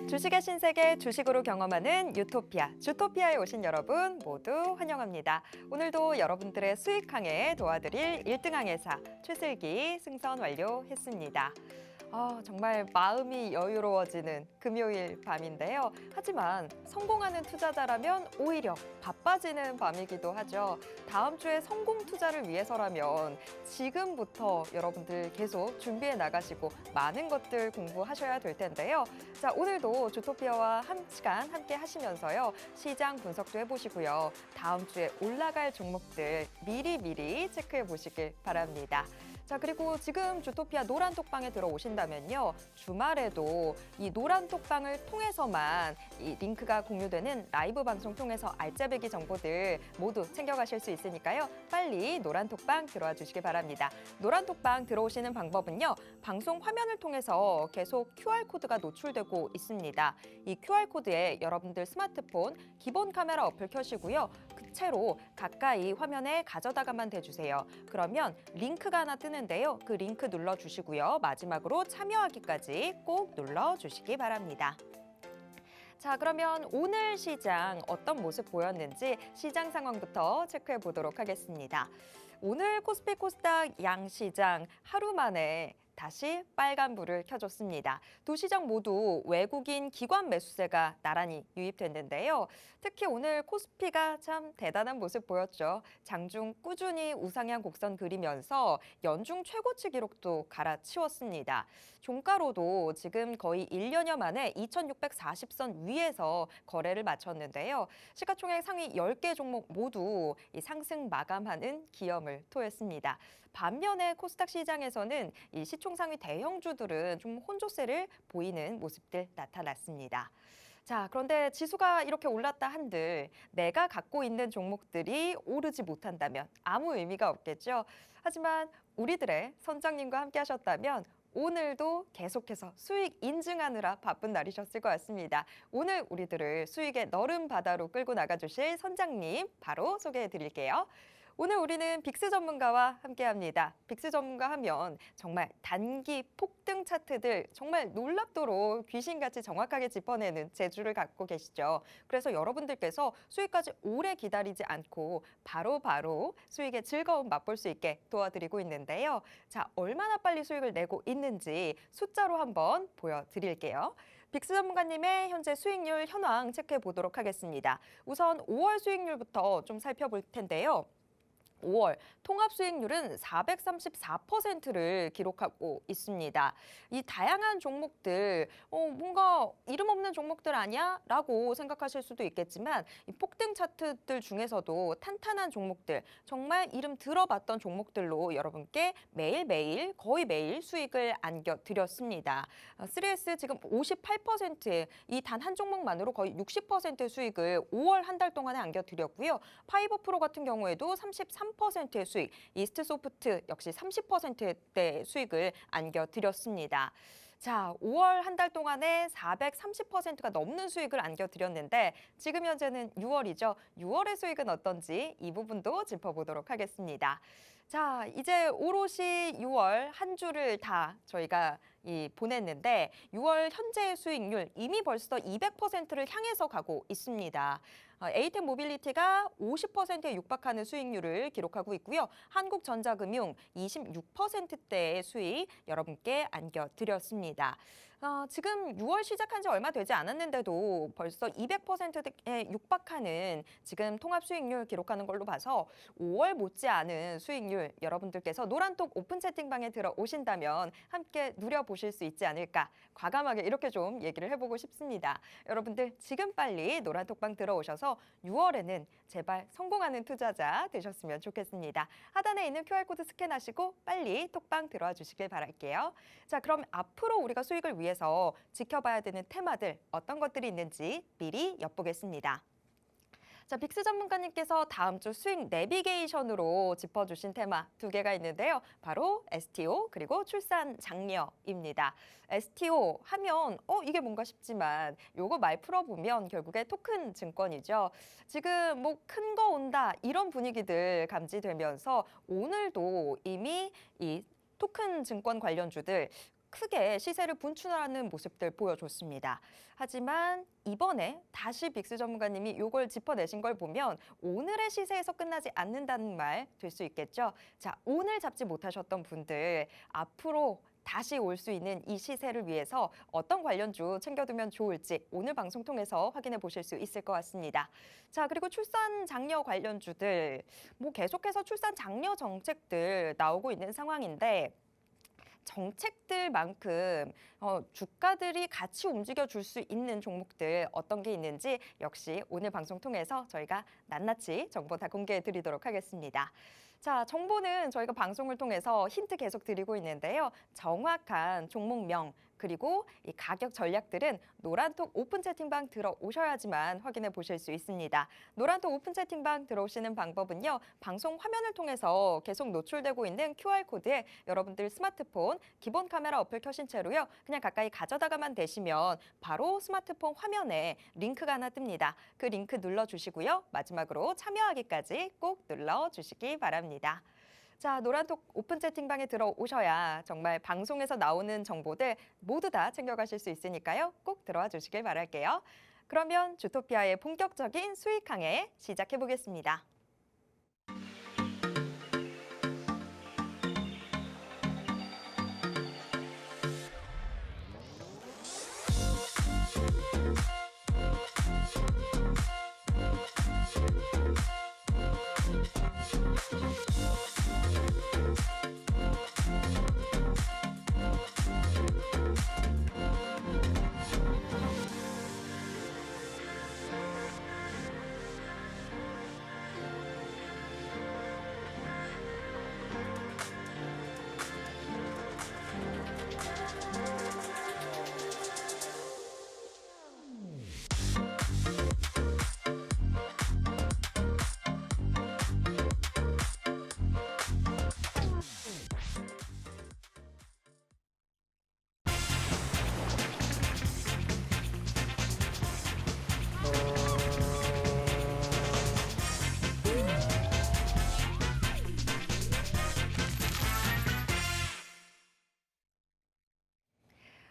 주식의 신세계 주식으로 경험하는 유토피아, 주토피아에 오신 여러분 모두 환영합니다. 오늘도 여러분들의 수익항에 도와드릴 1등 항해사 최슬기 승선 완료했습니다. 정말 마음이 여유로워지는 금요일 밤인데요. 하지만 성공하는 투자자라면 오히려 바빠지는 밤이기도 하죠. 다음 주에 성공 투자를 위해서라면 지금부터 여러분들 계속 준비해 나가시고 많은 것들 공부하셔야 될 텐데요. 자, 오늘도 주토피아와 한 시간 함께 하시면서요. 시장 분석도 해보시고요. 다음 주에 올라갈 종목들 미리 체크해 보시길 바랍니다. 자, 그리고 지금 주토피아 노란 톡방에 들어오신다면요. 주말에도 이 노란 톡방을 통해서만 이 링크가 공유되는 라이브 방송 통해서 알짜배기 정보들 모두 챙겨가실 수 있으니까요. 빨리 노란 톡방 들어와 주시기 바랍니다. 노란 톡방 들어오시는 방법은요. 방송 화면을 통해서 계속 QR코드가 노출되고 있습니다. 이 QR코드에 여러분들 스마트폰 기본 카메라 어플 켜시고요. 그 채로 가까이 화면에 가져다가만 대주세요. 그러면 링크가 하나 뜨는데요. 그 링크 눌러주시고요. 마지막으로 참여하기까지 꼭 눌러주시기 바랍니다. 자, 그러면 오늘 시장 어떤 모습 보였는지 시장 상황부터 체크해 보도록 하겠습니다. 오늘 코스피 코스닥 양시장 하루 만에 다시 빨간불을 켜줬습니다. 두 시장 모두 외국인 기관 매수세가 나란히 유입됐는데요. 특히 오늘 코스피가 참 대단한 모습 보였죠. 장중 꾸준히 우상향 곡선 그리면서 연중 최고치 기록도 갈아치웠습니다. 종가로도 지금 거의 1년여 만에 2640선 위에서 거래를 마쳤는데요. 시가총액 상위 10개 종목 모두 이 상승 마감하는 기염을 토했습니다. 반면에 코스닥 시장에서는 이 시총상위 대형주들은 좀 혼조세를 보이는 모습들 나타났습니다. 자, 그런데 지수가 이렇게 올랐다 한들 내가 갖고 있는 종목들이 오르지 못한다면 아무 의미가 없겠죠. 하지만 우리들의 선장님과 함께 하셨다면 오늘도 계속해서 수익 인증하느라 바쁜 날이셨을 것 같습니다. 오늘 우리들을 수익의 너른 바다로 끌고 나가주실 선장님 바로 소개해 드릴게요. 오늘 우리는 빅스 전문가와 함께합니다. 빅스 전문가 하면 정말 단기 폭등 차트들 정말 놀랍도록 귀신같이 정확하게 짚어내는 재주를 갖고 계시죠. 그래서 여러분들께서 수익까지 오래 기다리지 않고 바로 수익의 즐거움 맛볼 수 있게 도와드리고 있는데요. 자, 얼마나 빨리 수익을 내고 있는지 숫자로 한번 보여드릴게요. 빅스 전문가님의 현재 수익률 현황 체크해 보도록 하겠습니다. 우선 5월 수익률부터 좀 살펴볼 텐데요. 5월 통합 수익률은 434%를 기록하고 있습니다. 이 다양한 종목들, 뭔가 이름 없는 종목들 아니야? 라고 생각하실 수도 있겠지만 이 폭등 차트들 중에서도 탄탄한 종목들, 정말 이름 들어봤던 종목들로 여러분께 매일매일 거의 매일 수익을 안겨드렸습니다. 3S 지금 58%의 이 단 한 종목만으로 거의 60%의 수익을 5월 한 달 동안에 안겨드렸고요. 파이버 프로 같은 경우에도 33%의 수익, 이스트소프트 역시 30%대 수익을 안겨드렸습니다. 자, 5월 한 달 동안에 430%가 넘는 수익을 안겨드렸는데 지금 현재는 6월이죠. 6월의 수익은 어떤지 이 부분도 짚어보도록 하겠습니다. 자, 이제 오롯이 6월 한 주를 다 저희가 보냈는데 6월 현재의 수익률 이미 벌써 200%를 향해서 가고 있습니다. 에이텍 모빌리티가 50%에 육박하는 수익률을 기록하고 있고요. 한국전자금융 26%대의 수익 여러분께 안겨드렸습니다. 지금 6월 시작한 지 얼마 되지 않았는데도 벌써 200%에 육박하는 지금 통합 수익률 기록하는 걸로 봐서 5월 못지않은 수익률 여러분들께서 노란톡 오픈 채팅방에 들어오신다면 함께 누려보실 수 있지 않을까 과감하게 이렇게 좀 얘기를 해보고 싶습니다. 여러분들 지금 빨리 노란톡방 들어오셔서 6월에는 제발 성공하는 투자자 되셨으면 좋겠습니다. 하단에 있는 QR코드 스캔하시고 빨리 톡방 들어와 주시길 바랄게요. 자, 그럼 앞으로 우리가 수익을 위해서 지켜봐야 되는 테마들 어떤 것들이 있는지 미리 엿보겠습니다. 자, 빅스 전문가님께서 다음 주 수익 내비게이션으로 짚어주신 테마 두 개가 있는데요. 바로 STO 그리고 출산 장려입니다. STO 하면 이게 뭔가 싶지만 요거 말 풀어보면 결국에 토큰 증권이죠. 지금 뭐 큰 거 온다 이런 분위기들 감지되면서 오늘도 이미 이 토큰 증권 관련주들 크게 시세를 분출하는 모습들 보여줬습니다. 하지만 이번에 다시 빅스 전문가님이 이걸 짚어내신 걸 보면 오늘의 시세에서 끝나지 않는다는 말 될 수 있겠죠. 자, 오늘 잡지 못하셨던 분들 앞으로 다시 올 수 있는 이 시세를 위해서 어떤 관련주 챙겨두면 좋을지 오늘 방송 통해서 확인해 보실 수 있을 것 같습니다. 자, 그리고 출산 장려 관련주들 계속해서 출산 장려 정책들 나오고 있는 상황인데 정책들만큼 주가들이 같이 움직여 줄 수 있는 종목들 어떤 게 있는지 역시 오늘 방송 통해서 저희가 낱낱이 정보 다 공개해 드리도록 하겠습니다. 자, 정보는 저희가 방송을 통해서 힌트 계속 드리고 있는데요. 정확한 종목명 그리고 이 가격 전략들은 노란톡 오픈 채팅방 들어오셔야지만 확인해 보실 수 있습니다. 노란톡 오픈 채팅방 들어오시는 방법은요. 방송 화면을 통해서 계속 노출되고 있는 QR코드에 여러분들 스마트폰 기본 카메라 어플 켜신 채로요. 그냥 가까이 가져다가만 되시면 바로 스마트폰 화면에 링크가 하나 뜹니다. 그 링크 눌러주시고요. 마지막으로 참여하기까지 꼭 눌러주시기 바랍니다. 자, 노란톡 오픈 채팅방에 들어오셔야 정말 방송에서 나오는 정보들 모두 다 챙겨가실 수 있으니까요. 꼭 들어와 주시길 바랄게요. 그러면 주토피아의 본격적인 수익 항해 시작해 보겠습니다.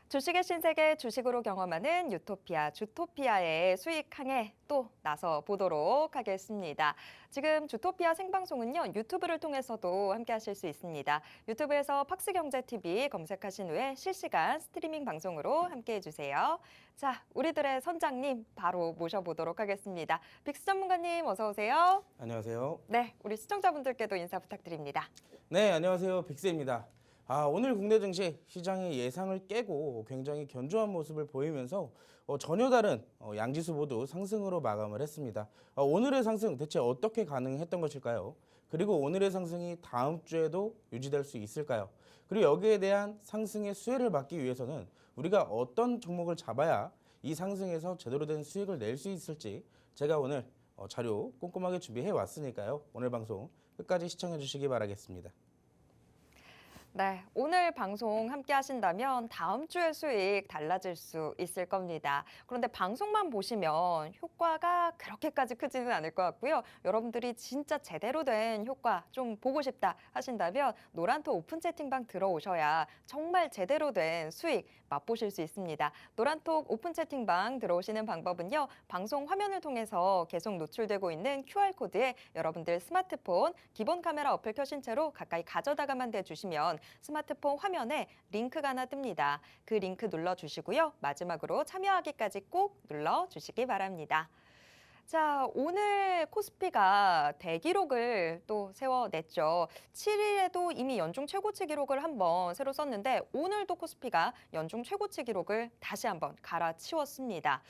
주식의 신세계 주식으로 경험하는 유토피아, 주토피아의 수익 항해 또 나서 보도록 하겠습니다. 지금 주토피아 생방송은요, 유튜브를 통해서도 함께 하실 수 있습니다. 유튜브에서 팍스경제TV 검색하신 후에 실시간 스트리밍 방송으로 함께 해주세요. 자, 우리들의 선장님 바로 모셔보도록 하겠습니다. 빅스 전문가님 어서 오세요. 안녕하세요. 네, 우리 시청자분들께도 인사 부탁드립니다. 네, 안녕하세요. 빅스입니다. 오늘 국내 증시 시장의 예상을 깨고 굉장히 견조한 모습을 보이면서 전혀 다른 양지수 모두 상승으로 마감을 했습니다. 오늘의 상승 대체 어떻게 가능했던 것일까요? 그리고 오늘의 상승이 다음 주에도 유지될 수 있을까요? 그리고 여기에 대한 상승의 수혜를 받기 위해서는 우리가 어떤 종목을 잡아야 이 상승에서 제대로 된 수익을 낼 수 있을지 제가 오늘 자료 꼼꼼하게 준비해 왔으니까요. 오늘 방송 끝까지 시청해 주시기 바라겠습니다. 네, 오늘 방송 함께 하신다면 다음 주의 수익 달라질 수 있을 겁니다. 그런데 방송만 보시면 효과가 그렇게까지 크지는 않을 것 같고요. 여러분들이 진짜 제대로 된 효과 좀 보고 싶다 하신다면 노란톡 오픈 채팅방 들어오셔야 정말 제대로 된 수익 맛보실 수 있습니다. 노란톡 오픈 채팅방 들어오시는 방법은요. 방송 화면을 통해서 계속 노출되고 있는 QR코드에 여러분들 스마트폰 기본 카메라 어플 켜신 채로 가까이 가져다가만 대주시면 스마트폰 화면에 링크가 하나 뜹니다. 그 링크 눌러주시고요. 마지막으로 참여하기까지 꼭 눌러주시기 바랍니다. 자, 오늘 코스피가 대기록을 또 세워냈죠. 7일에도 이미 연중 최고치 기록을 한번 새로 썼는데 오늘도 코스피가 연중 최고치 기록을 다시 한번 갈아치웠습니다.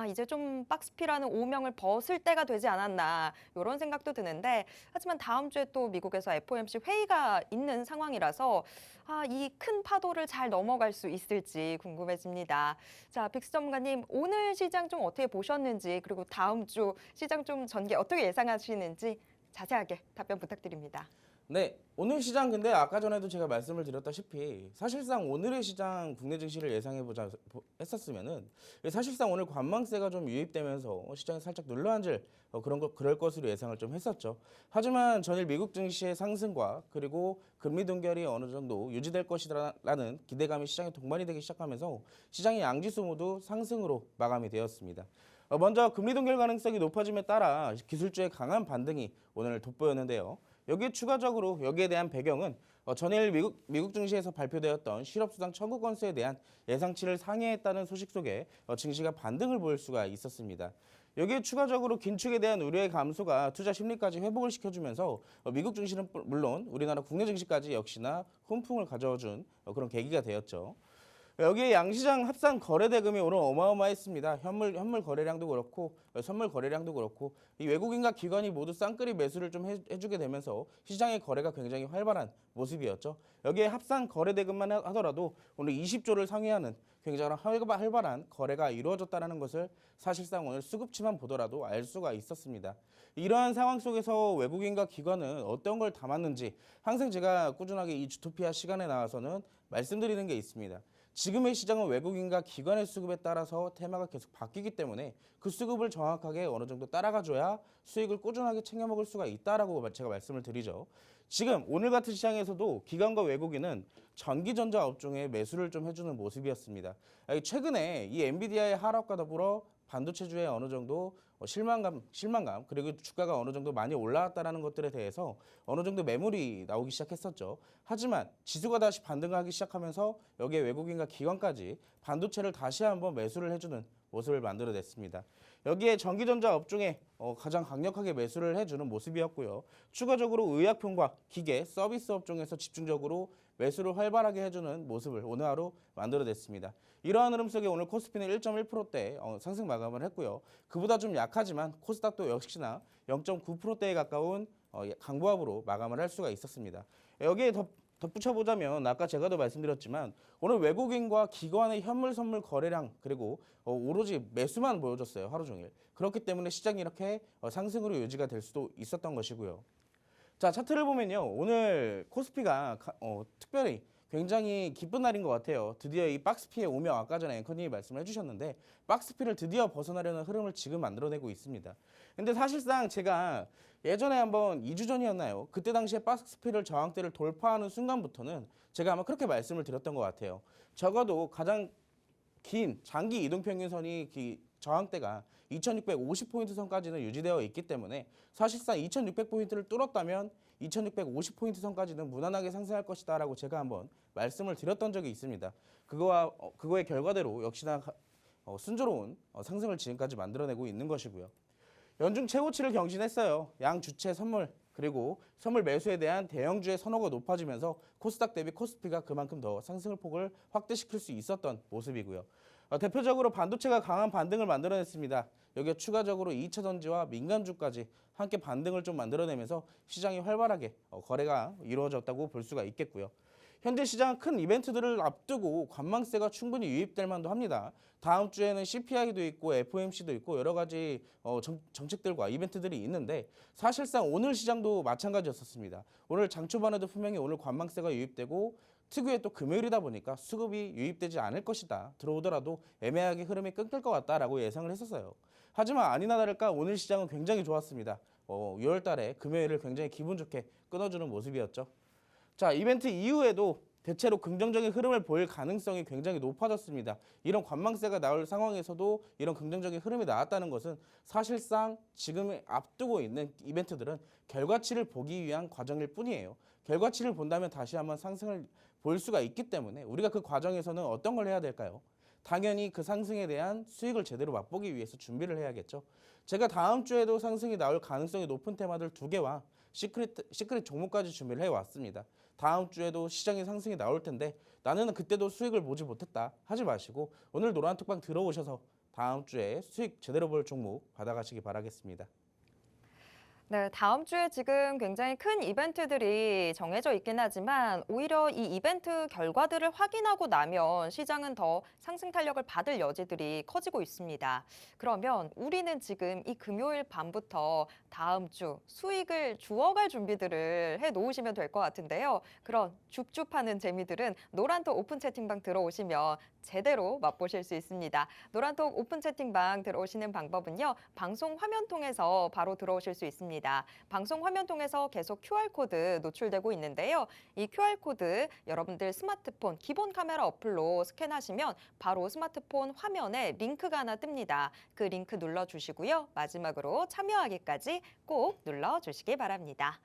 이제 좀 박스피라는 오명을 벗을 때가 되지 않았나 이런 생각도 드는데 하지만 다음 주에 또 미국에서 FOMC 회의가 있는 상황이라서 이 큰 파도를 잘 넘어갈 수 있을지 궁금해집니다. 자, 빅스 전문가님, 오늘 시장 좀 어떻게 보셨는지 그리고 다음 주 시장 좀 전개 어떻게 예상하시는지 자세하게 답변 부탁드립니다. 네, 오늘 시장 근데 아까 전에도 제가 말씀을 드렸다시피 사실상 오늘의 시장 국내 증시를 예상해보자 했었으면은 사실상 오늘 관망세가 좀 유입되면서 시장이 살짝 눌러앉을 그럴 것으로 예상을 좀 했었죠. 하지만 전일 미국 증시의 상승과 그리고 금리 동결이 어느 정도 유지될 것이라는 기대감이 시장에 동반이 되기 시작하면서 시장의 양지수 모두 상승으로 마감이 되었습니다. 먼저 금리 동결 가능성이 높아짐에 따라 기술주의 강한 반등이 오늘 돋보였는데요. 여기에 대한 배경은 전일 미국 증시에서 발표되었던 실업수당 청구 건수에 대한 예상치를 상회했다는 소식 속에 증시가 반등을 보일 수가 있었습니다. 여기에 추가적으로 긴축에 대한 우려의 감소가 투자 심리까지 회복을 시켜주면서 미국 증시는 물론 우리나라 국내 증시까지 역시나 훈풍을 가져준 그런 계기가 되었죠. 여기에 양시장 합산 거래 대금이 오늘 어마어마했습니다. 현물 거래량도 그렇고 선물 거래량도 그렇고 이 외국인과 기관이 모두 쌍끌이 매수를 좀 해주게 되면서 시장의 거래가 굉장히 활발한 모습이었죠. 여기에 합산 거래 대금만 하더라도 오늘 20조를 상회하는 굉장히 활발한 거래가 이루어졌다는 것을 사실상 오늘 수급치만 보더라도 알 수가 있었습니다. 이러한 상황 속에서 외국인과 기관은 어떤 걸 담았는지 항상 제가 꾸준하게 이 주토피아 시간에 나와서는 말씀드리는 게 있습니다. 지금의 시장은 외국인과 기관의 수급에 따라서 테마가 계속 바뀌기 때문에 그 수급을 정확하게 어느 정도 따라가줘야 수익을 꾸준하게 챙겨 먹을 수가 있다라고 제가 말씀을 드리죠. 지금 오늘 같은 시장에서도 기관과 외국인은 전기전자 업종에 매수를 좀 해주는 모습이었습니다. 최근에 이 엔비디아의 하락과 더불어 반도체주에 어느 정도 실망감 그리고 주가가 어느 정도 많이 올라왔다는 것들에 대해서 어느 정도 매물이 나오기 시작했었죠. 하지만 지수가 다시 반등하기 시작하면서 여기에 외국인과 기관까지 반도체를 다시 한번 매수를 해주는 모습을 만들어냈습니다. 여기에 전기전자 업종에 가장 강력하게 매수를 해주는 모습이었고요. 추가적으로 의약품과 기계, 서비스 업종에서 집중적으로 매수를 활발하게 해주는 모습을 오늘 하루 만들어냈습니다. 이러한 흐름 속에 오늘 코스피는 1.1%대 상승 마감을 했고요. 그보다 좀 약하지만 코스닥도 역시나 0.9%대에 가까운 강보합으로 마감을 할 수가 있었습니다. 여기에 덧붙여보자면 아까 제가도 말씀드렸지만 오늘 외국인과 기관의 현물 선물 거래량 그리고 오로지 매수만 보여줬어요. 하루 종일. 그렇기 때문에 시장이 이렇게 상승으로 유지가 될 수도 있었던 것이고요. 자, 차트를 보면요. 오늘 코스피가 특별히 굉장히 기쁜 날인 것 같아요. 드디어 이 박스피에 오며 아까 전에 앵커님이 말씀을 해주셨는데 박스피를 드디어 벗어나려는 흐름을 지금 만들어내고 있습니다. 근데 사실상 제가 예전에 한번 2주 전이었나요? 그때 당시에 박스피를 저항대를 돌파하는 순간부터는 제가 아마 그렇게 말씀을 드렸던 것 같아요. 적어도 가장 긴 장기 이동평균선이 저항대가 2650포인트 선까지는 유지되어 있기 때문에 사실상 2600포인트를 뚫었다면 2650포인트 선까지는 무난하게 상승할 것이다 라고 제가 한번 말씀을 드렸던 적이 있습니다. 그거의 결과대로 역시나 순조로운 상승을 지금까지 만들어내고 있는 것이고요. 연중 최고치를 경신했어요. 양 주체 선물 그리고 선물 매수에 대한 대형주의 선호가 높아지면서 코스닥 대비 코스피가 그만큼 더 상승을 폭을 확대시킬 수 있었던 모습이고요. 대표적으로 반도체가 강한 반등을 만들어냈습니다. 여기에 추가적으로 2차 전지와 민간주까지 함께 반등을 좀 만들어내면서 시장이 활발하게 거래가 이루어졌다고 볼 수가 있겠고요. 현재 시장은 큰 이벤트들을 앞두고 관망세가 충분히 유입될 만도 합니다. 다음 주에는 CPI도 있고 FOMC도 있고 여러 가지 정책들과 이벤트들이 있는데 사실상 오늘 시장도 마찬가지였었습니다. 오늘 장 초반에도 분명히 오늘 관망세가 유입되고 특유의 또 금요일이다 보니까 수급이 유입되지 않을 것이다. 들어오더라도 애매하게 흐름이 끊길 것 같다라고 예상을 했었어요. 하지만 아니나 다를까 오늘 시장은 굉장히 좋았습니다. 6월 달에 금요일을 굉장히 기분 좋게 끊어주는 모습이었죠. 자, 이벤트 이후에도 대체로 긍정적인 흐름을 보일 가능성이 굉장히 높아졌습니다. 이런 관망세가 나올 상황에서도 이런 긍정적인 흐름이 나왔다는 것은 사실상 지금 앞두고 있는 이벤트들은 결과치를 보기 위한 과정일 뿐이에요. 결과치를 본다면 다시 한번 상승을 볼 수가 있기 때문에 우리가 그 과정에서는 어떤 걸 해야 될까요? 당연히 그 상승에 대한 수익을 제대로 맛보기 위해서 준비를 해야겠죠. 제가 다음 주에도 상승이 나올 가능성이 높은 테마들 2개와 시크릿 종목까지 준비를 해왔습니다. 다음 주에도 시장의 상승이 나올 텐데 나는 그때도 수익을 보지 못했다 하지 마시고 오늘 노란톡방 들어오셔서 다음 주에 수익 제대로 볼 종목 받아가시기 바라겠습니다. 네, 다음 주에 지금 굉장히 큰 이벤트들이 정해져 있긴 하지만 오히려 이 이벤트 결과들을 확인하고 나면 시장은 더 상승 탄력을 받을 여지들이 커지고 있습니다. 그러면 우리는 지금 이 금요일 밤부터 다음 주 수익을 주워갈 준비들을 해 놓으시면 될 것 같은데요. 그런 줍줍하는 재미들은 노란톡 오픈 채팅방 들어오시면 제대로 맛보실 수 있습니다. 노란톡 오픈 채팅방 들어오시는 방법은요. 방송 화면 통해서 바로 들어오실 수 있습니다. 방송 화면 통해서 계속 QR코드 노출되고 있는데요. 이 QR코드 여러분들 스마트폰 기본 카메라 어플로 스캔하시면 바로 스마트폰 화면에 링크가 하나 뜹니다. 그 링크 눌러주시고요. 마지막으로 참여하기까지 꼭 눌러주시기 바랍니다.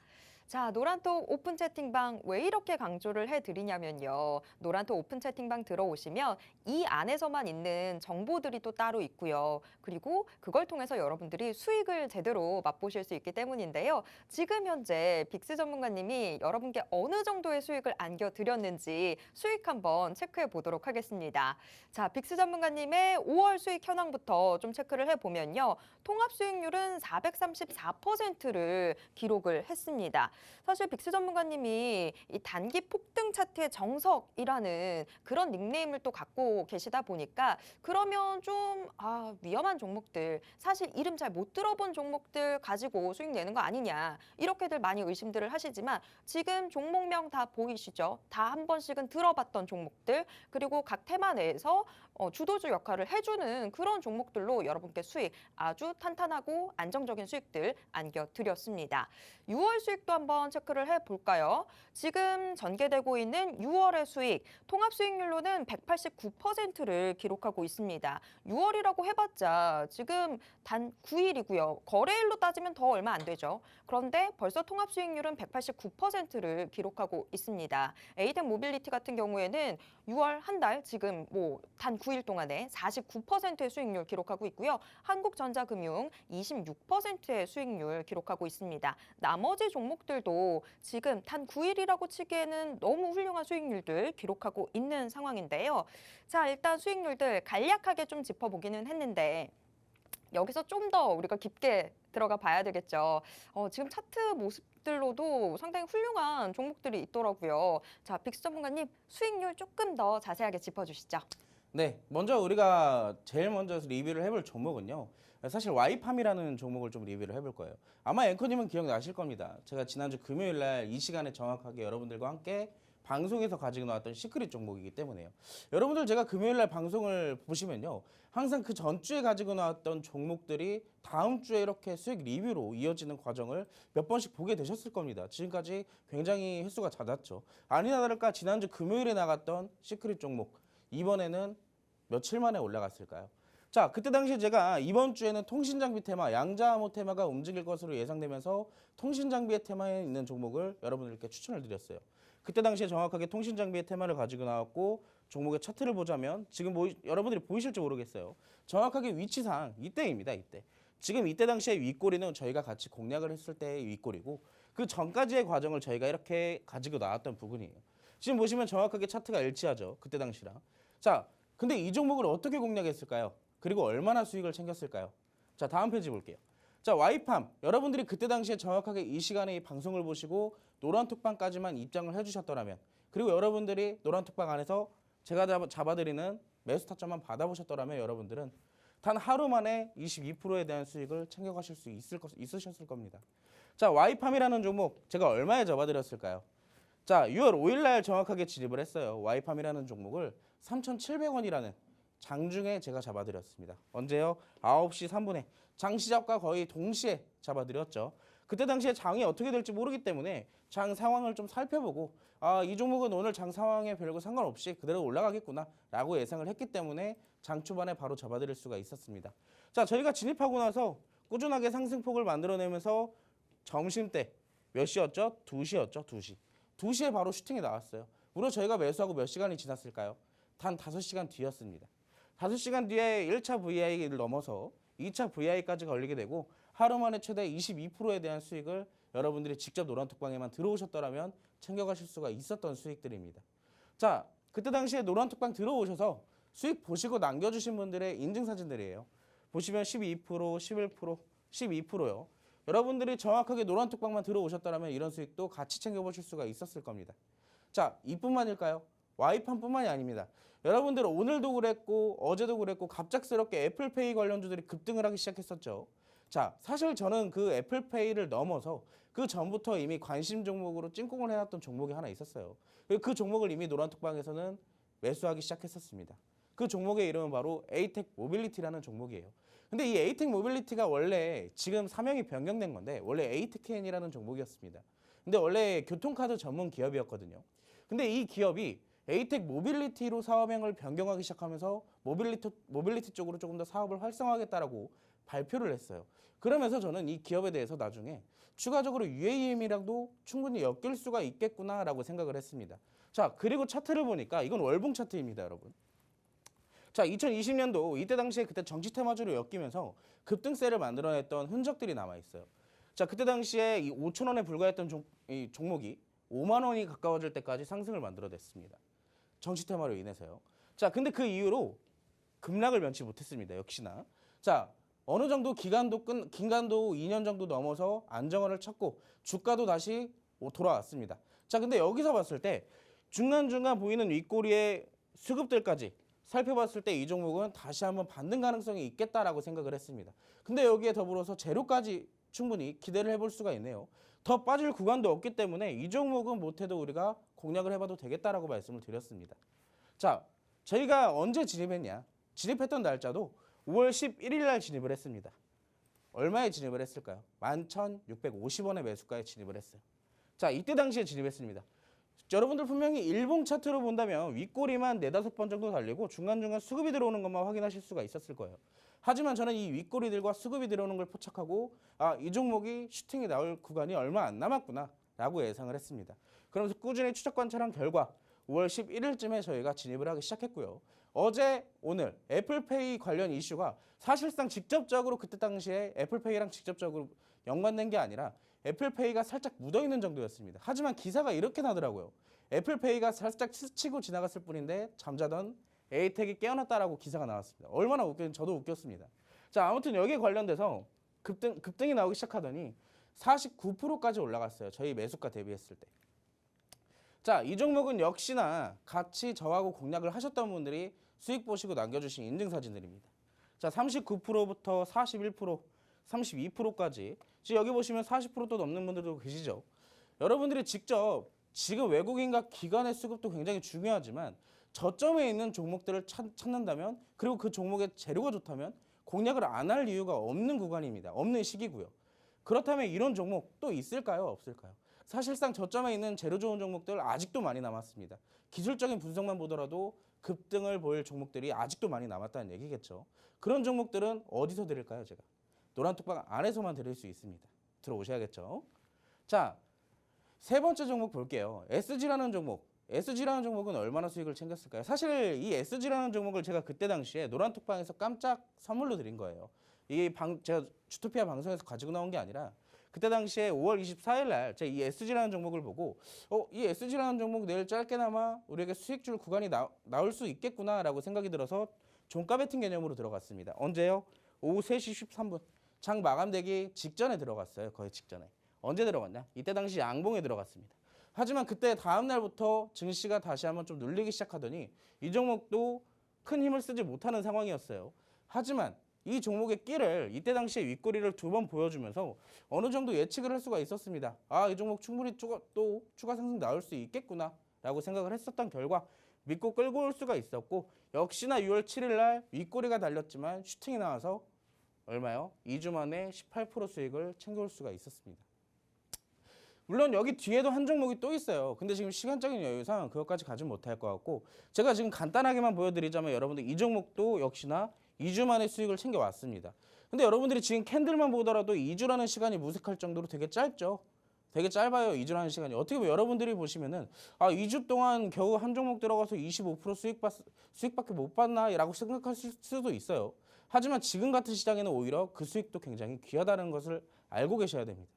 자, 노란톡 오픈 채팅방 왜 이렇게 강조를 해드리냐면요. 노란톡 오픈 채팅방 들어오시면 이 안에서만 있는 정보들이 또 따로 있고요. 그리고 그걸 통해서 여러분들이 수익을 제대로 맛보실 수 있기 때문인데요. 지금 현재 빅스 전문가님이 여러분께 어느 정도의 수익을 안겨드렸는지 수익 한번 체크해 보도록 하겠습니다. 자, 빅스 전문가님의 5월 수익 현황부터 좀 체크를 해보면요. 통합 수익률은 434%를 기록을 했습니다. 사실 빅스 전문가님이 이 단기 폭등 차트의 정석이라는 그런 닉네임을 또 갖고 계시다 보니까 그러면 좀 위험한 종목들, 사실 이름 잘 못 들어본 종목들 가지고 수익 내는 거 아니냐 이렇게들 많이 의심들을 하시지만 지금 종목명 다 보이시죠? 다 한 번씩은 들어봤던 종목들 그리고 각 테마 내에서 주도주 역할을 해주는 그런 종목들로 여러분께 수익 아주 탄탄하고 안정적인 수익들 안겨드렸습니다. 6월 수익도 한번 체크를 해볼까요? 지금 전개되고 있는 6월의 수익, 통합 수익률로는 189%를 기록하고 있습니다. 6월이라고 해봤자 지금 단 9일이고요. 거래일로 따지면 더 얼마 안 되죠. 그런데 벌써 통합 수익률은 189%를 기록하고 있습니다. 에이덱 모빌리티 같은 경우에는 6월 한 달 지금 단 9일 동안에 49%의 수익률 기록하고 있고요. 한국전자금융 26%의 수익률 기록하고 있습니다. 나머지 종목들도 지금 단 9일이라고 치기에는 너무 훌륭한 수익률들 기록하고 있는 상황인데요. 자, 일단 수익률들 간략하게 좀 짚어보기는 했는데 여기서 좀 더 우리가 깊게 들어가 봐야 되겠죠. 지금 차트 모습들로도 상당히 훌륭한 종목들이 있더라고요. 자, 빅스 전문가님 수익률 조금 더 자세하게 짚어주시죠. 네, 먼저 우리가 제일 먼저 리뷰를 해볼 종목은요. 사실 와이팜이라는 종목을 좀 리뷰를 해볼 거예요. 아마 앵커님은 기억나실 겁니다. 제가 지난주 금요일 날 이 시간에 정확하게 여러분들과 함께 방송에서 가지고 나왔던 시크릿 종목이기 때문에요. 여러분들 제가 금요일 날 방송을 보시면요. 항상 그 전주에 가지고 나왔던 종목들이 다음 주에 이렇게 수익 리뷰로 이어지는 과정을 몇 번씩 보게 되셨을 겁니다. 지금까지 굉장히 횟수가 잦았죠. 아니나 다를까 지난주 금요일에 나갔던 시크릿 종목 이번에는 며칠 만에 올라갔을까요? 자, 그때 당시에 제가 이번 주에는 통신장비 테마, 양자암호 테마가 움직일 것으로 예상되면서 통신장비의 테마에 있는 종목을 여러분들께 추천을 드렸어요. 그때 당시에 정확하게 통신장비의 테마를 가지고 나왔고 종목의 차트를 보자면 지금 여러분들이 보이실지 모르겠어요. 정확하게 위치상 이때입니다. 이때. 지금 이때 당시에 윗꼬리는 저희가 같이 공략을 했을 때의 윗꼬리고 그 전까지의 과정을 저희가 이렇게 가지고 나왔던 부분이에요. 지금 보시면 정확하게 차트가 일치하죠. 그때 당시랑. 자, 근데 이 종목을 어떻게 공략했을까요? 그리고 얼마나 수익을 챙겼을까요? 자, 다음 페이지 볼게요. 자, 와이팜. 여러분들이 그때 당시에 정확하게 이 시간에 이 방송을 보시고 노란톡방까지만 입장을 해주셨더라면 그리고 여러분들이 노란톡방 안에서 제가 잡아드리는 매수 타점만 받아보셨더라면 여러분들은 단 하루 만에 22%에 대한 수익을 챙겨가실 수 있으셨을 겁니다. 자, 와이팜이라는 종목 제가 얼마에 잡아드렸을까요? 자, 6월 5일 날 정확하게 진입을 했어요. 와이팜이라는 종목을 3,700원이라는 장중에 제가 잡아드렸습니다. 언제요? 9시 3분에 장 시작과 거의 동시에 잡아드렸죠. 그때 당시에 장이 어떻게 될지 모르기 때문에 장 상황을 좀 살펴보고 이 종목은 오늘 장 상황에 별거 상관없이 그대로 올라가겠구나 라고 예상을 했기 때문에 장 초반에 바로 잡아드릴 수가 있었습니다. 자, 저희가 진입하고 나서 꾸준하게 상승폭을 만들어내면서 점심때 몇 시였죠? 2시였죠. 2시. 2시에 바로 슈팅이 나왔어요. 무려 저희가 매수하고 몇 시간이 지났을까요? 단 5시간 뒤였습니다. 5시간 뒤에 1차 VI를 넘어서 2차 VI까지 걸리게 되고 하루 만에 최대 22%에 대한 수익을 여러분들이 직접 노란톡방에만 들어오셨더라면 챙겨가실 수가 있었던 수익들입니다. 자, 그때 당시에 노란톡방 들어오셔서 수익 보시고 남겨주신 분들의 인증사진들이에요. 보시면 12%, 11%, 12%요. 여러분들이 정확하게 노란톡방만 들어오셨다면 이런 수익도 같이 챙겨보실 수가 있었을 겁니다. 자, 이뿐만일까요? Y판뿐만이 아닙니다. 여러분들 오늘도 그랬고 어제도 그랬고 갑작스럽게 애플페이 관련주들이 급등을 하기 시작했었죠. 자, 사실 저는 그 애플페이를 넘어서 그 전부터 이미 관심 종목으로 찐꽁을 해놨던 종목이 하나 있었어요. 그리고 그 종목을 이미 노란톡방에서는 매수하기 시작했었습니다. 그 종목의 이름은 바로 에이텍 모빌리티라는 종목이에요. 근데 이 에이텍 모빌리티가 원래 지금 사명이 변경된 건데 원래 에이텍엔이라는 종목이었습니다. 근데 원래 교통카드 전문 기업이었거든요. 근데 이 기업이 에이텍 모빌리티로 사업명을 변경하기 시작하면서 모빌리티 쪽으로 조금 더 사업을 활성화하겠다라고 발표를 했어요. 그러면서 저는 이 기업에 대해서 나중에 추가적으로 UAM이랑도 충분히 엮일 수가 있겠구나라고 생각을 했습니다. 자, 그리고 차트를 보니까 이건 월봉 차트입니다, 여러분. 자, 2020년도 이때 당시에 그때 정치 테마주로 엮이면서 급등세를 만들어냈던 흔적들이 남아 있어요. 자, 그때 당시에 이 5천 원에 불과했던 이 종목이 5만 원이 가까워질 때까지 상승을 만들어냈습니다. 정치 테마로 인해서요. 자, 근데 그 이후로 급락을 면치 못했습니다. 역시나. 자, 어느 정도 긴간도 2년 정도 넘어서 안정화를 찾고 주가도 다시 돌아왔습니다. 자, 근데 여기서 봤을 때 중간중간 보이는 윗꼬리의 수급들까지 살펴봤을 때 이 종목은 다시 한번 반등 가능성이 있겠다라고 생각을 했습니다. 근데 여기에 더불어서 재료까지 충분히 기대를 해볼 수가 있네요. 더 빠질 구간도 없기 때문에 이 종목은 못해도 우리가 공략을 해봐도 되겠다라고 말씀을 드렸습니다. 자, 저희가 언제 진입했냐? 진입했던 날짜도 5월 11일 날 진입을 했습니다. 얼마에 진입을 했을까요? 11,650원의 매수가에 진입을 했어요. 자, 이때 당시에 진입했습니다. 여러분들 분명히 일봉 차트로 본다면 윗꼬리만 4-5번 정도 달리고 중간중간 수급이 들어오는 것만 확인하실 수가 있었을 거예요. 하지만 저는 이 윗꼬리들과 수급이 들어오는 걸 포착하고 이 종목이 슈팅이 나올 구간이 얼마 안 남았구나 라고 예상을 했습니다. 그러면서 꾸준히 추적 관찰한 결과 5월 11일쯤에 저희가 진입을 하기 시작했고요. 어제 오늘 애플페이 관련 이슈가 사실상 직접적으로 그때 당시에 애플페이랑 직접적으로 연관된 게 아니라 애플페이가 살짝 묻어있는 정도였습니다. 하지만 기사가 이렇게 나더라고요. 애플페이가 살짝 스치고 지나갔을 뿐인데 잠자던 에이텍이 깨어났다라고 기사가 나왔습니다. 얼마나 웃겼는지 저도 웃겼습니다. 자, 아무튼 여기에 관련돼서 급등이 나오기 시작하더니 49%까지 올라갔어요. 저희 매수가 대비했을 때. 자, 이 종목은 역시나 같이 저하고 공략을 하셨던 분들이 수익 보시고 남겨주신 인증사진들입니다. 자, 39%부터 41%, 32%까지 지금 여기 보시면 40%도 넘는 분들도 계시죠. 여러분들이 직접 지금 외국인과 기관의 수급도 굉장히 중요하지만 저점에 있는 종목들을 찾는다면 그리고 그 종목의 재료가 좋다면 공략을 안 할 이유가 없는 구간입니다. 없는 시기고요. 그렇다면 이런 종목 또 있을까요? 없을까요? 사실상 저점에 있는 재료 좋은 종목들 아직도 많이 남았습니다. 기술적인 분석만 보더라도 급등을 보일 종목들이 아직도 많이 남았다는 얘기겠죠. 그런 종목들은 어디서 드릴까요, 제가? 노란톡방 안에서만 드릴 수 있습니다. 들어오셔야겠죠. 자, 세 번째 종목 볼게요. SG라는 종목. SG라는 종목은 얼마나 수익을 챙겼을까요? 사실 이 SG라는 종목을 제가 그때 당시에 노란톡방에서 깜짝 선물로 드린 거예요. 이게 제가 주토피아 방송에서 가지고 나온 게 아니라 그때 당시에 5월 24일 날 제가 이 SG라는 종목을 보고 이 SG라는 종목 내일 짧게나마 우리에게 수익 줄 구간이 나올 수 있겠구나라고 생각이 들어서 종가 베팅 개념으로 들어갔습니다. 언제요? 오후 3시 13분. 장 마감되기 직전에 들어갔어요. 거의 직전에. 언제 들어갔냐? 이때 당시 양봉에 들어갔습니다. 하지만 그때 다음 날부터 증시가 다시 한번 좀 눌리기 시작하더니 이 종목도 큰 힘을 쓰지 못하는 상황이었어요. 하지만 이 종목의 끼를 이때 당시에 윗꼬리를 2번 보여주면서 어느 정도 예측을 할 수가 있었습니다. 이 종목 충분히 또 추가 상승 나올 수 있겠구나 라고 생각을 했었던 결과 믿고 끌고 올 수가 있었고 역시나 6월 7일 날 윗꼬리가 달렸지만 슈팅이 나와서 얼마요? 2주 만에 18% 수익을 챙겨올 수가 있었습니다. 물론 여기 뒤에도 한 종목이 또 있어요. 근데 지금 시간적인 여유상 그것까지 가지 못할 것 같고 제가 지금 간단하게만 보여드리자면 여러분들 이 종목도 역시나 2주 만에 수익을 챙겨왔습니다. 근데 여러분들이 지금 캔들만 보더라도 2주라는 시간이 무색할 정도로 되게 짧죠. 되게 짧아요. 2주라는 시간이. 어떻게 보면 여러분들이 보시면은 2주 동안 겨우 한 종목 들어가서 25% 수익밖에 못 받나 라고 생각하실 수도 있어요. 하지만 지금 같은 시장에는 오히려 그 수익도 굉장히 귀하다는 것을 알고 계셔야 됩니다.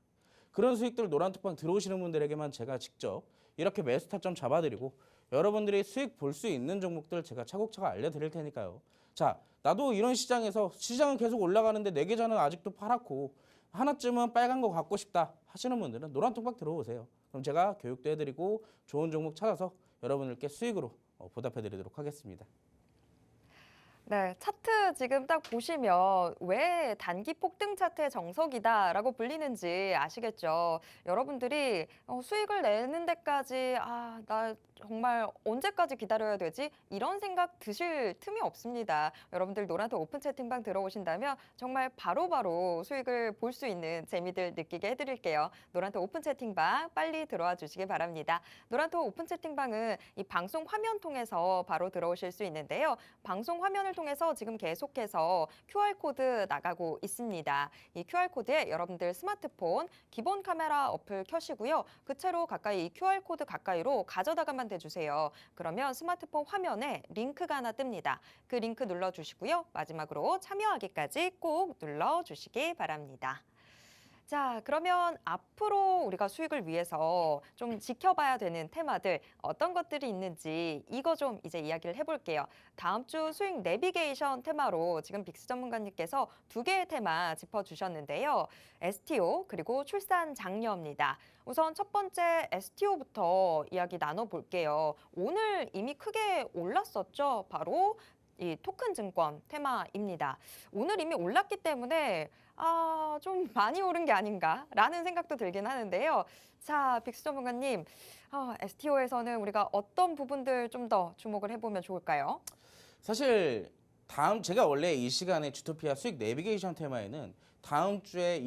그런 수익들 노란톡방 들어오시는 분들에게만 제가 직접 이렇게 매수 타점 잡아드리고 여러분들이 수익 볼 수 있는 종목들 제가 차곡차곡 알려드릴 테니까요. 자, 나도 이런 시장에서 시장은 계속 올라가는데 내 계좌는 아직도 파랗고 하나쯤은 빨간 거 갖고 싶다 하시는 분들은 노란통박 들어오세요. 그럼 제가 교육도 해드리고 좋은 종목 찾아서 여러분들께 수익으로 보답해드리도록 하겠습니다. 네, 차트 지금 딱 보시면 왜 단기 폭등 차트의 정석이다라고 불리는지 아시겠죠? 여러분들이 수익을 내는 데까지 나 정말 언제까지 기다려야 되지? 이런 생각 드실 틈이 없습니다. 여러분들 노란톡 오픈 채팅방 들어오신다면 정말 바로바로 수익을 볼 수 있는 재미들 느끼게 해드릴게요. 노란톡 오픈 채팅방 빨리 들어와 주시기 바랍니다. 노란톡 오픈 채팅방은 이 방송 화면 통해서 바로 들어오실 수 있는데요. 방송 화면을 통해서 지금 계속해서 QR코드 나가고 있습니다. 이 QR코드에 여러분들 스마트폰 기본 카메라 어플 켜시고요. 그 채로 가까이 이 QR코드 가까이로 가져다가만 대주세요. 그러면 스마트폰 화면에 링크가 하나 뜹니다. 그 링크 눌러주시고요. 마지막으로 참여하기까지 꼭 눌러주시기 바랍니다. 자, 그러면 앞으로 우리가 수익을 위해서 좀 지켜봐야 되는 테마들 어떤 것들이 있는지 이거 좀 이제 이야기를 해볼게요. 다음 주 수익 내비게이션 테마로 지금 빅스 전문가님께서 2개의 테마 짚어주셨는데요. STO 그리고 출산 장려입니다. 우선 첫 번째 STO부터 이야기 나눠볼게요. 오늘 이미 크게 올랐었죠. 바로 이 토큰 증권 테마입니다. 오늘 이미 올랐기 때문에 좀 많이 오른 게 아닌가라는 생각도 들긴 하는데요. 자, 빅스 전문가님, STO에서는 우리가 어떤 부분들 좀 더 주목을 해보면 좋을까요? 사실 제가 원래 이 시간에 주토피아 수익 내비게이션 테마에는 다음 주에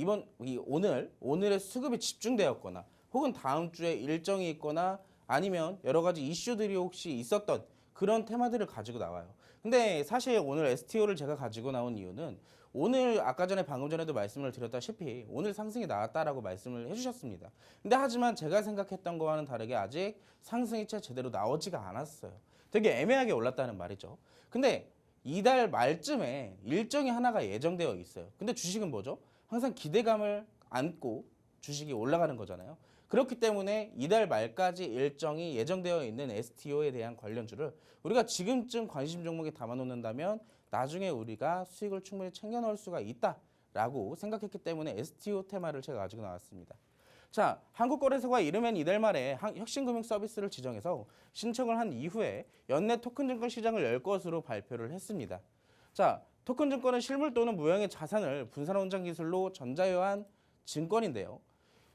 오늘의 수급이 집중되었거나 혹은 다음 주에 일정이 있거나 아니면 여러 가지 이슈들이 혹시 있었던 그런 테마들을 가지고 나와요. 근데 사실 오늘 STO를 제가 가지고 나온 이유는 오늘 방금 전에도 말씀을 드렸다시피 오늘 상승이 나왔다라고 말씀을 해주셨습니다. 근데 하지만 제가 생각했던 거와는 다르게 아직 상승이 제대로 나오지가 않았어요. 되게 애매하게 올랐다는 말이죠. 근데 이달 말쯤에 일정이 하나가 예정되어 있어요. 근데 주식은 뭐죠? 항상 기대감을 안고 주식이 올라가는 거잖아요. 그렇기 때문에 이달 말까지 일정이 예정되어 있는 STO에 대한 관련주를 우리가 지금쯤 관심 종목에 담아놓는다면 나중에 우리가 수익을 충분히 챙겨 넣을 수가 있다라고 생각했기 때문에 STO 테마를 제가 가지고 나왔습니다. 자, 한국거래소가 이르면 이달 말에 혁신금융 서비스를 지정해서 신청을 한 이후에 연내 토큰증권 시장을 열 것으로 발표를 했습니다. 자, 토큰증권은 실물 또는 무형의 자산을 분산원장 기술로 전자유한 증권인데요.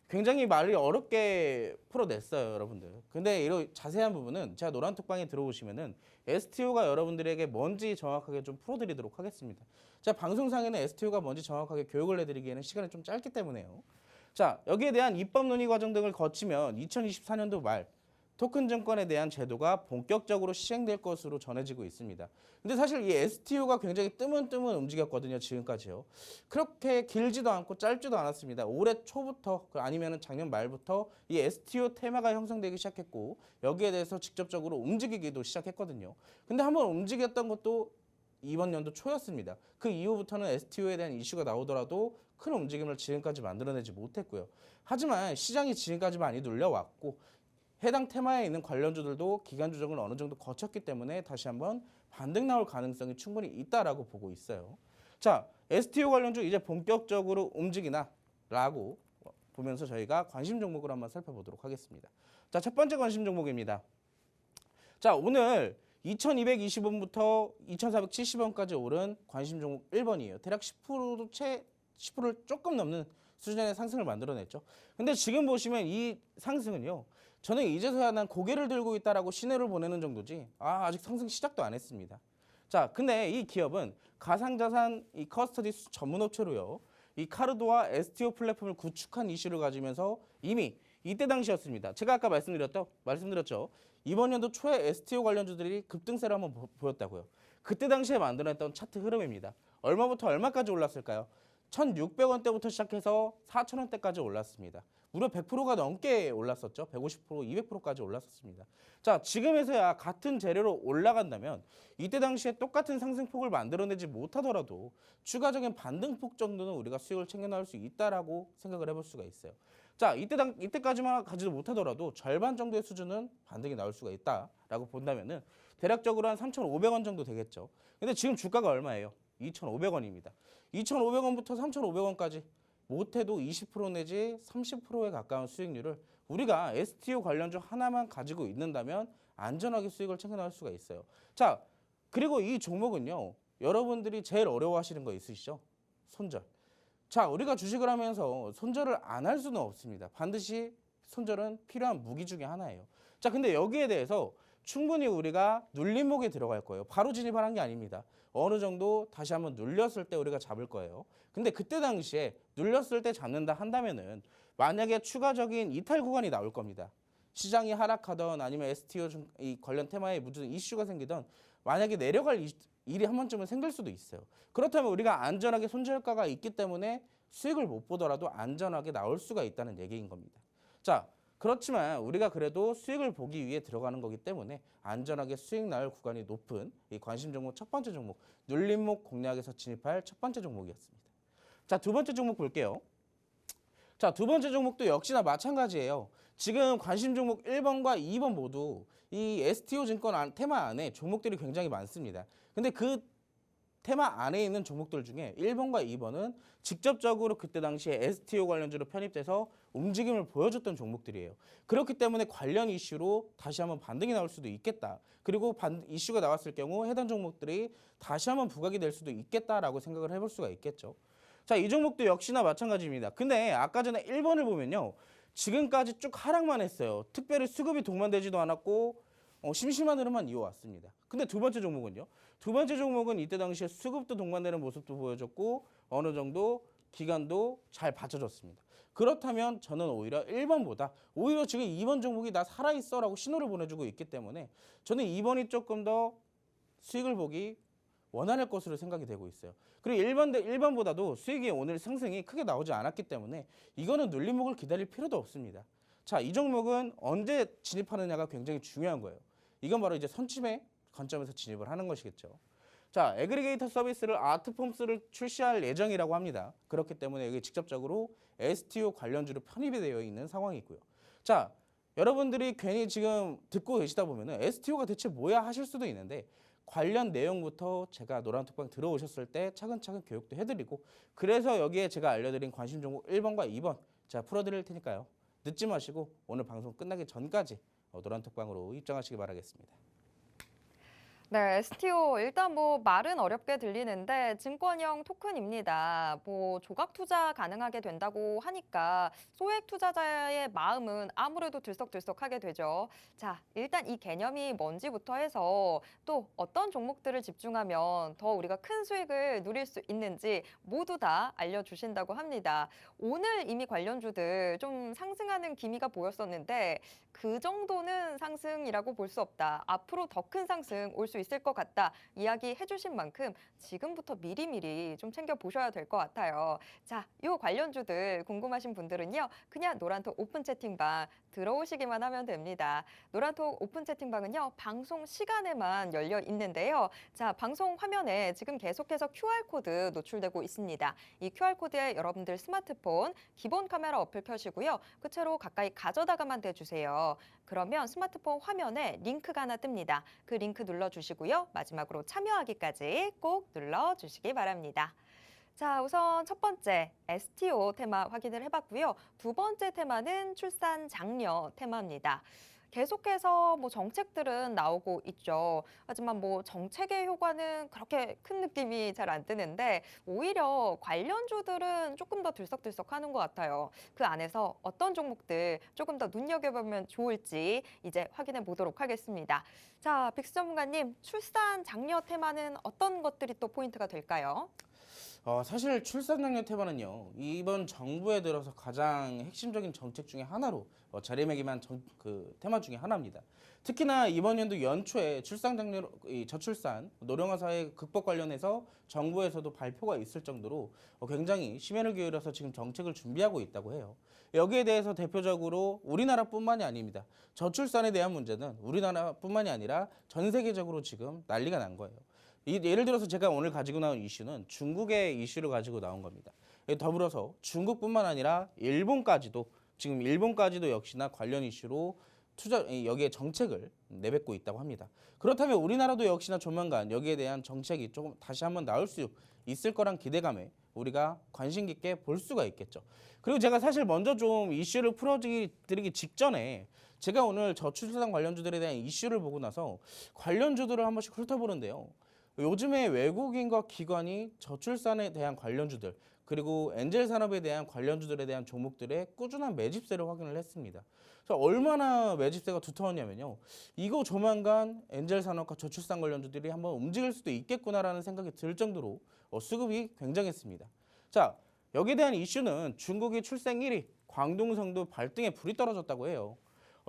굉장히 말이 어렵게 풀어냈어요, 여러분들. 근데 이런 자세한 부분은 제가 노란톡방에 들어오시면은 STO가 여러분들에게 뭔지 정확하게 좀 풀어드리도록 하겠습니다. 제가 방송상에는 STO가 뭔지 정확하게 교육을 해드리기에는 시간이 좀 짧기 때문에요. 자, 여기에 대한 입법 논의 과정 등을 거치면 2024년도 말 토큰 증권에 대한 제도가 본격적으로 시행될 것으로 전해지고 있습니다. 근데 사실 이 STO가 굉장히 뜨문뜨문 움직였거든요, 지금까지요. 그렇게 길지도 않고 짧지도 않았습니다. 올해 초부터 아니면 작년 말부터 이 STO 테마가 형성되기 시작했고 여기에 대해서 직접적으로 움직이기도 시작했거든요. 근데 한번 움직였던 것도 이번 연도 초였습니다. 그 이후부터는 STO에 대한 이슈가 나오더라도 큰 움직임을 지금까지 만들어내지 못했고요. 하지만 시장이 지금까지 많이 눌려왔고 해당 테마에 있는 관련주들도 기간 조정을 어느 정도 거쳤기 때문에 다시 한번 반등 나올 가능성이 충분히 있다라고 보고 있어요. 자, STO 관련주 이제 본격적으로 움직이나라고 보면서 저희가 관심 종목을 한번 살펴보도록 하겠습니다. 자, 첫 번째 관심 종목입니다. 자, 오늘 2220원부터 2470원까지 오른 관심 종목 1번이에요. 대략 10%를 조금 넘는 수준의 상승을 만들어냈죠. 근데 지금 보시면 이 상승은요. 저는 이제서야 난 고개를 들고 있다라고 신호를 보내는 정도지 아직 상승 시작도 안 했습니다. 자, 근데 이 기업은 가상자산 이 커스터디 전문 업체로요. 이 카르도와 STO 플랫폼을 구축한 이슈를 가지면서 이미 이때 당시였습니다. 제가 아까 말씀드렸죠. 이번 연도 초에 STO 관련주들이 급등세를 한번 보였다고요. 그때 당시에 만들어냈던 차트 흐름입니다. 얼마부터 얼마까지 올랐을까요? 1,600원대부터 시작해서 4,000원대까지 올랐습니다. 무려 100%가 넘게 올랐었죠. 150%, 200%까지 올랐었습니다. 자, 지금에서야 같은 재료로 올라간다면 이때 당시에 똑같은 상승폭을 만들어내지 못하더라도 추가적인 반등폭 정도는 우리가 수익을 챙겨 나올 수 있다라고 생각을 해볼 수가 있어요. 자, 이때까지만 가지도 못하더라도 절반 정도의 수준은 반등이 나올 수가 있다라고 본다면은 대략적으로 한 3,500원 정도 되겠죠. 근데 지금 주가가 얼마예요? 2,500원입니다. 2,500원부터 3,500원까지 못해도 20% 내지 30%에 가까운 수익률을 우리가 STO 관련주 하나만 가지고 있는다면 안전하게 수익을 챙겨 나갈 수가 있어요. 자, 그리고 이 종목은요. 여러분들이 제일 어려워하시는 거 있으시죠? 손절. 자, 우리가 주식을 하면서 손절을 안 할 수는 없습니다. 반드시 손절은 필요한 무기 중에 하나예요. 자, 근데 여기에 대해서 충분히 우리가 눌림목에 들어갈 거예요. 바로 진입을 한 게 아닙니다. 어느 정도 다시 한번 눌렸을 때 우리가 잡을 거예요. 근데 그때 당시에 눌렸을 때 잡는다 한다면은 만약에 추가적인 이탈 구간이 나올 겁니다. 시장이 하락하던 아니면 STO 이 관련 테마에 무슨 이슈가 생기던 만약에 내려갈 일이 한 번쯤은 생길 수도 있어요. 그렇다면 우리가 안전하게 손절가가 있기 때문에 수익을 못 보더라도 안전하게 나올 수가 있다는 얘기인 겁니다. 자, 그렇지만 우리가 그래도 수익을 보기 위해 들어가는 거기 때문에 안전하게 수익 나올 구간이 높은 이 관심 종목 첫 번째 종목 눌림목 공략에서 진입할 첫 번째 종목이었습니다. 자, 두 번째 종목 볼게요. 자, 두 번째 종목도 역시나 마찬가지예요. 지금 관심 종목 1번과 2번 모두 이 STO 증권 테마 안에 종목들이 굉장히 많습니다. 근데 그 테마 안에 있는 종목들 중에 1번과 2번은 직접적으로 그때 당시에 STO 관련주로 편입돼서 움직임을 보여줬던 종목들이에요. 그렇기 때문에 관련 이슈로 다시 한번 반등이 나올 수도 있겠다. 그리고 이슈가 나왔을 경우 해당 종목들이 다시 한번 부각이 될 수도 있겠다라고 생각을 해볼 수가 있겠죠. 자, 이 종목도 역시나 마찬가지입니다. 근데 아까 전에 1번을 보면요. 지금까지 쭉 하락만 했어요. 특별히 수급이 동반되지도 않았고 심심한 흐름만 이어왔습니다. 근데 두 번째 종목은요. 두 번째 종목은 이때 당시에 수급도 동반되는 모습도 보여줬고 어느 정도 기간도 잘 받쳐줬습니다. 그렇다면 저는 오히려 1번보다 오히려 지금 2번 종목이 나 살아있어 라고 신호를 보내주고 있기 때문에 저는 2번이 조금 더 수익을 보기 원활할 것으로 생각이 되고 있어요. 그리고 1번보다도 수익이 오늘 상승이 크게 나오지 않았기 때문에 이거는 눌림목을 기다릴 필요도 없습니다. 자, 이 종목은 언제 진입하느냐가 굉장히 중요한 거예요. 이건 바로 이제 선침의 관점에서 진입을 하는 것이겠죠. 자, 애그리게이터 서비스를 아트폼스를 출시할 예정이라고 합니다. 그렇기 때문에 여기 직접적으로 STO 관련주로 편입이 되어 있는 상황이고요. 자, 여러분들이 괜히 지금 듣고 계시다 보면은 STO가 대체 뭐야 하실 수도 있는데 관련 내용부터 제가 노란톡방 들어오셨을 때 차근차근 교육도 해드리고 그래서 여기에 제가 알려드린 관심 종목 1번과 2번 제가 풀어드릴 테니까요. 늦지 마시고 오늘 방송 끝나기 전까지 노란톡방으로 입장하시기 바라겠습니다. 네, STO 일단 뭐 말은 어렵게 들리는데 증권형 토큰입니다. 뭐 조각 투자 가능하게 된다고 하니까 소액 투자자의 마음은 아무래도 들썩들썩하게 되죠. 자, 일단 이 개념이 뭔지부터 해서 또 어떤 종목들을 집중하면 더 우리가 큰 수익을 누릴 수 있는지 모두 다 알려주신다고 합니다. 오늘 이미 관련주들 좀 상승하는 기미가 보였었는데 그 정도는 상승이라고 볼 수 없다. 앞으로 더 큰 상승 올 수 있을 것 같다. 이야기해 주신 만큼 지금부터 미리미리 좀 챙겨보셔야 될 것 같아요. 자, 이 관련주들 궁금하신 분들은요. 그냥 노란톡 오픈 채팅방 들어오시기만 하면 됩니다. 노란톡 오픈 채팅방은요. 방송 시간에만 열려 있는데요. 자, 방송 화면에 지금 계속해서 QR코드 노출되고 있습니다. 이 QR코드에 여러분들 스마트폰 기본 카메라 어플 켜시고요. 그 채로 가까이 가져다가만 대주세요. 그러면 스마트폰 화면에 링크가 하나 뜹니다. 그 링크 눌러주시고요. 마지막으로 참여하기까지 꼭 눌러주시기 바랍니다. 자, 우선 첫 번째 STO 테마 확인을 해봤고요. 두 번째 테마는 출산 장려 테마입니다. 계속해서 뭐 정책들은 나오고 있죠. 하지만 뭐 정책의 효과는 그렇게 큰 느낌이 잘 안 드는데 오히려 관련주들은 조금 더 들썩들썩하는 것 같아요. 그 안에서 어떤 종목들 조금 더 눈여겨보면 좋을지 이제 확인해 보도록 하겠습니다. 자, 빅스 전문가님, 출산 장려 테마는 어떤 것들이 또 포인트가 될까요? 사실 출산장려 테마는요 이번 정부에 들어서 가장 핵심적인 정책 중에 하나로 자리매김한 그 테마 중에 하나입니다. 특히나 이번 연도 연초에 출산장려 저출산 노령화 사회 극복 관련해서 정부에서도 발표가 있을 정도로 굉장히 심혈을 기울여서 지금 정책을 준비하고 있다고 해요. 여기에 대해서 대표적으로 우리나라뿐만이 아닙니다. 저출산에 대한 문제는 우리나라뿐만이 아니라 전 세계적으로 지금 난리가 난 거예요. 예를 들어서 제가 오늘 가지고 나온 이슈는 중국의 이슈를 가지고 나온 겁니다. 더불어서 중국뿐만 아니라 일본까지도 지금 일본까지도 역시나 관련 이슈로 여기에 정책을 내뱉고 있다고 합니다. 그렇다면 우리나라도 역시나 조만간 여기에 대한 정책이 조금 다시 한번 나올 수 있을 거란 기대감에 우리가 관심 깊게 볼 수가 있겠죠. 그리고 제가 사실 먼저 좀 이슈를 풀어드리기 직전에 제가 오늘 저출산 관련주들에 대한 이슈를 보고 나서 관련주들을 한 번씩 훑어보는데요. 요즘에 외국인과 기관이 저출산에 대한 관련주들 그리고 엔젤 산업에 대한 관련주들에 대한 종목들의 꾸준한 매집세를 확인을 했습니다. 그래서 얼마나 매집세가 두터웠냐면요. 이거 조만간 엔젤 산업과 저출산 관련주들이 한번 움직일 수도 있겠구나라는 생각이 들 정도로 수급이 굉장했습니다. 자, 여기에 대한 이슈는 중국이 출생 1위, 광둥성도 발등에 불이 떨어졌다고 해요.